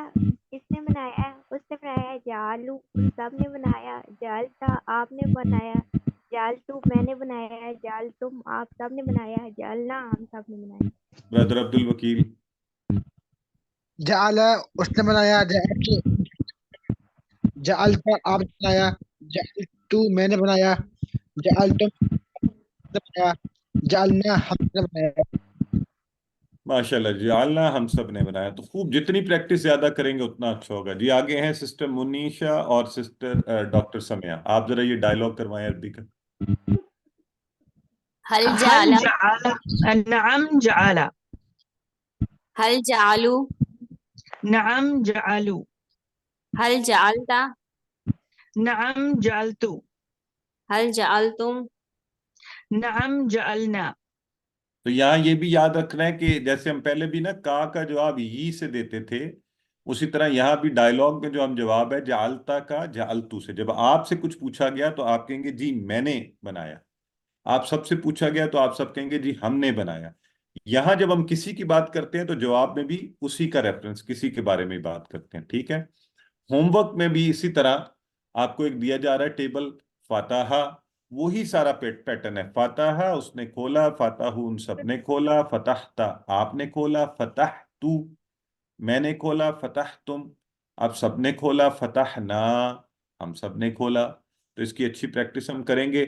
اس نے بنایا، اس نے بنایا، جعلو سب نے بنایا، جعلتا آپ نے بنایا، جعلتو میں نے بنایا، جعلتم آپ سب نے بنایا، جعلنا ہم سب نے بنایا۔ برادر عبد الوکیل۔ جعل اس نے بنایا، جعلتا آپ نے بنایا، جعلتو میں نے بنایا، جعلتم نے بنایا، جعلنا ہم نے بنایا۔ ماشاءاللہ، جعلنا ہم سب نے بنایا۔ تو خوب، جتنی پریکٹس زیادہ کریں گے اتنا اچھا ہوگا جی۔ آگے ہیں سسٹر منیشا اور سسٹر ڈاکٹر سمیہ، آپ ذرا یہ ڈائلاگ کروائیں عربی کا۔ هل جعل نعم جعل هل جعلوا نعم جعلوا هل جعلت نعم جعلت هل جعلتم نعم جعلنا۔ تو یہاں یہ بھی یاد رکھنا ہے کہ جیسے ہم پہلے بھی نا کا جواب ی سے دیتے تھے، اسی طرح یہاں بھی ڈائلاگ میں جو ہم جواب ہے جعلتا کا جعلتو سے، جب آپ سے کچھ پوچھا گیا تو آپ کہیں گے جی میں نے بنایا، آپ سب سے پوچھا گیا تو آپ سب کہیں گے جی ہم نے بنایا۔ یہاں جب ہم کسی کی بات کرتے ہیں تو جواب میں بھی اسی کا ریفرنس، کسی کے بارے میں بات کرتے ہیں، ٹھیک ہے؟ ہوم ورک میں بھی اسی طرح آپ کو ایک دیا جا رہا ہے ٹیبل فاتحہ، وہی سارا پیٹرن ہے. فتح اس نے کھولا، فتح ان سب نے کھولا، فتحتا آپ نے کھولا، فتح تو میں نے کھولا، فتح تم آپ سب نے کھولا، فتحنا ہم سب نے کھولا. تو اس کی اچھی پریکٹس ہم کریں گے.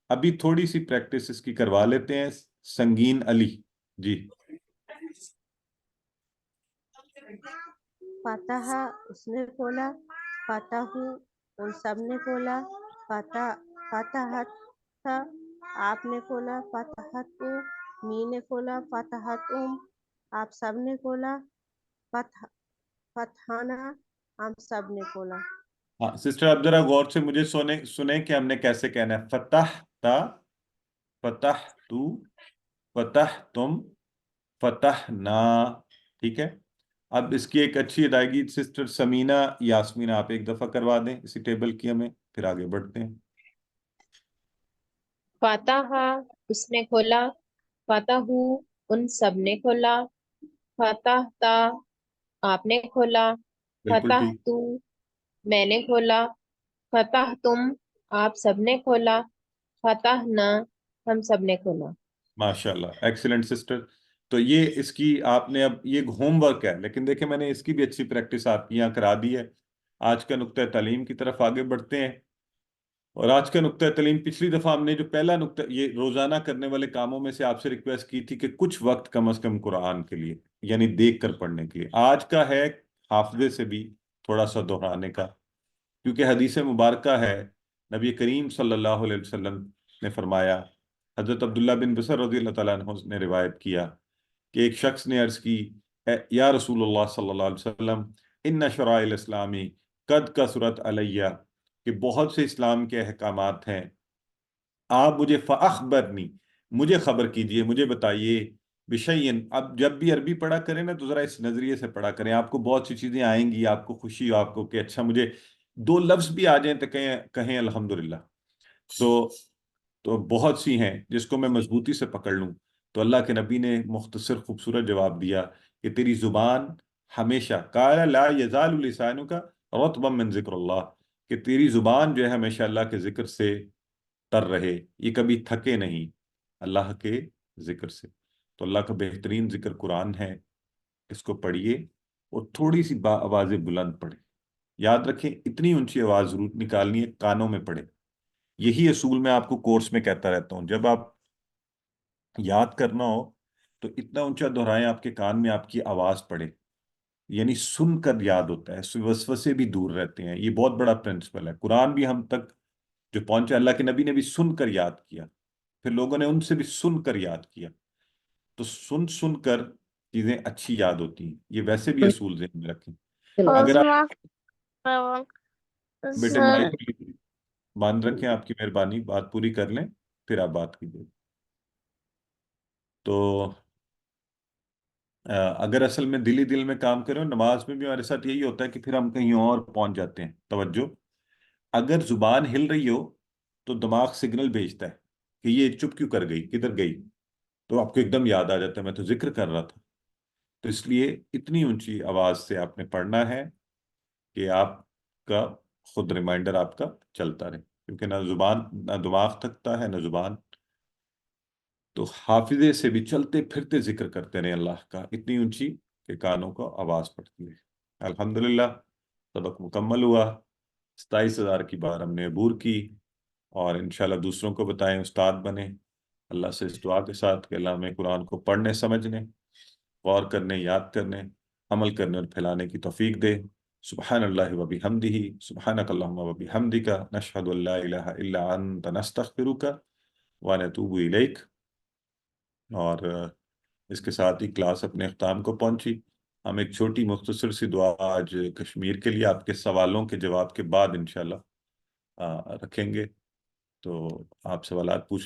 ابھی تھوڑی سی پریکٹس اس کی کروا لیتے ہیں. سنگین علی جی. فتح اس نے کھولا، فتح ان سب نے کھولا، فتحت آپ نے کھولا، فتحت می نے کھولا، فتحت آپ سب نے کھولا، فتحنا ہم سب نے کھولا. ہاں سسٹر آپ ذرا غور سے مجھے سنیں کہ ہم نے کیسے کہنا ہے. فتح تا، فتح تو، فتح تم، فتح نا. ٹھیک ہے. اب اس کی ایک اچھی ادائیگی سسٹر سمینہ یاسمین آپ ایک دفعہ کروا دیں اسی ٹیبل کی ہمیں، پھر آگے بڑھتے ہیں. فتح اس نے کھولا، فتح ان سب نے کھولا، فتحتا آپ نے کھولا، بالکل فتح ٹھیک. تو میں نے کھولا، فتح تم آپ سب نے کھولا، فتح نہ ہم سب نے کھولا. ماشاءاللہ ایکسیلنٹ سسٹر. تو یہ اس کی آپ نے اب یہ ہوم ورک ہے، لیکن دیکھیں میں نے اس کی بھی اچھی پریکٹس آپ کی یہاں کرا دی ہے. آج کا نقطہ تعلیم کی طرف آگے بڑھتے ہیں. اور آج کا نقطہ تعلیم پچھلی دفعہ ہم نے جو پہلا نقطہ یہ روزانہ کرنے والے کاموں میں سے آپ سے ریکویسٹ کی تھی کہ کچھ وقت کم از کم قرآن کے لیے یعنی دیکھ کر پڑھنے کے لیے. آج کا ہے حافظے سے بھی تھوڑا سا دہرانے کا، کیونکہ حدیث مبارکہ ہے نبی کریم صلی اللہ علیہ وسلم نے فرمایا، حضرت عبداللہ بن بصر رضی اللہ تعالیٰ عنہ نے روایت کیا کہ ایک شخص نے عرض کی، یا رسول اللہ صلی اللہ علیہ وسلم ان شرائع الاسلامی قد کثرت علیہ، کہ بہت سے اسلام کے احکامات ہیں، آپ مجھے فاخبرنی مجھے خبر کیجئے، مجھے بتائیے، بشیئن. اب جب بھی عربی پڑھا کریں نا تو ذرا اس نظریے سے پڑھا کریں. آپ کو بہت سی چیزیں آئیں گی، آپ کو خوشی ہو آپ کو کہ اچھا مجھے دو لفظ بھی آ جائیں تو کہیں الحمدللہ. تو بہت سی ہیں جس کو میں مضبوطی سے پکڑ لوں. تو اللہ کے نبی نے مختصر خوبصورت جواب دیا کہ تیری زبان ہمیشہ، قال لا یزال لسانک رطبا من ذکر اللہ، کہ تیری زبان جو ہے ہمیشہ اللہ کے ذکر سے تر رہے، یہ کبھی تھکے نہیں اللہ کے ذکر سے. تو اللہ کا بہترین ذکر قرآن ہے، اس کو پڑھیے اور تھوڑی سی آوازیں بلند پڑھیں. یاد رکھیں اتنی اونچی آواز ضرور نکالنی ہے، کانوں میں پڑھیں. یہی اصول میں آپ کو کورس میں کہتا رہتا ہوں، جب آپ یاد کرنا ہو تو اتنا اونچا دہرائیں آپ کے کان میں آپ کی آواز پڑے، یعنی سن کر یاد ہوتا ہے، وسوسے بھی دور رہتے ہیں. یہ بہت بڑا پرنسپل ہے. قرآن بھی ہم تک جو پہنچا اللہ کے نبی نے بھی سن کر یاد کیا، پھر لوگوں نے ان سے بھی سن کر یاد کیا. تو سن کر چیزیں اچھی یاد ہوتی ہیں. یہ ویسے بھی اصول ذہن میں رکھیں. اگر آپ بیٹے مائک بند رکھیں، آپ کی مہربانی، بات پوری کر لیں پھر آپ بات کیجیے. تو اگر اصل میں دل میں کام کریں، نماز میں بھی ہمارے ساتھ یہی ہوتا ہے کہ پھر ہم کہیں اور پہنچ جاتے ہیں. توجہ، اگر زبان ہل رہی ہو تو دماغ سگنل بھیجتا ہے کہ یہ چپ کیوں کر گئی، کدھر گئی، تو آپ کو ایک دم یاد آ جاتا ہے میں تو ذکر کر رہا تھا. تو اس لیے اتنی اونچی آواز سے آپ نے پڑھنا ہے کہ آپ کا خود ریمائنڈر آپ کا چلتا رہے، کیونکہ نہ دماغ تھکتا ہے نہ زبان. تو حافظے سے بھی چلتے پھرتے ذکر کرتے رہے اللہ کا، اتنی اونچی کہ کانوں کو آواز پڑتی ہے. الحمدللہ سبق مکمل ہوا. 27,000 کی بار ہم نے عبور کی، اور انشاءاللہ دوسروں کو بتائیں، استاد بنیں اللہ سے اس دعا کے ساتھ کہ اللہ ہمیں قرآن کو پڑھنے، سمجھنے، غور کرنے، یاد کرنے، عمل کرنے اور پھیلانے کی توفیق دے. سبحان اللہ و بحمدہ، سبحانک اللہم و بحمدک، نشہد ان لا الہ الا انت، نستغفرک و نتوب الیک. اور اس کے ساتھ ہی کلاس اپنے اختتام کو پہنچی. ہم ایک چھوٹی مختصر سی دعا آج کشمیر کے لیے آپ کے سوالوں کے جواب کے بعد انشاءاللہ رکھیں گے. تو آپ سوالات پوچھ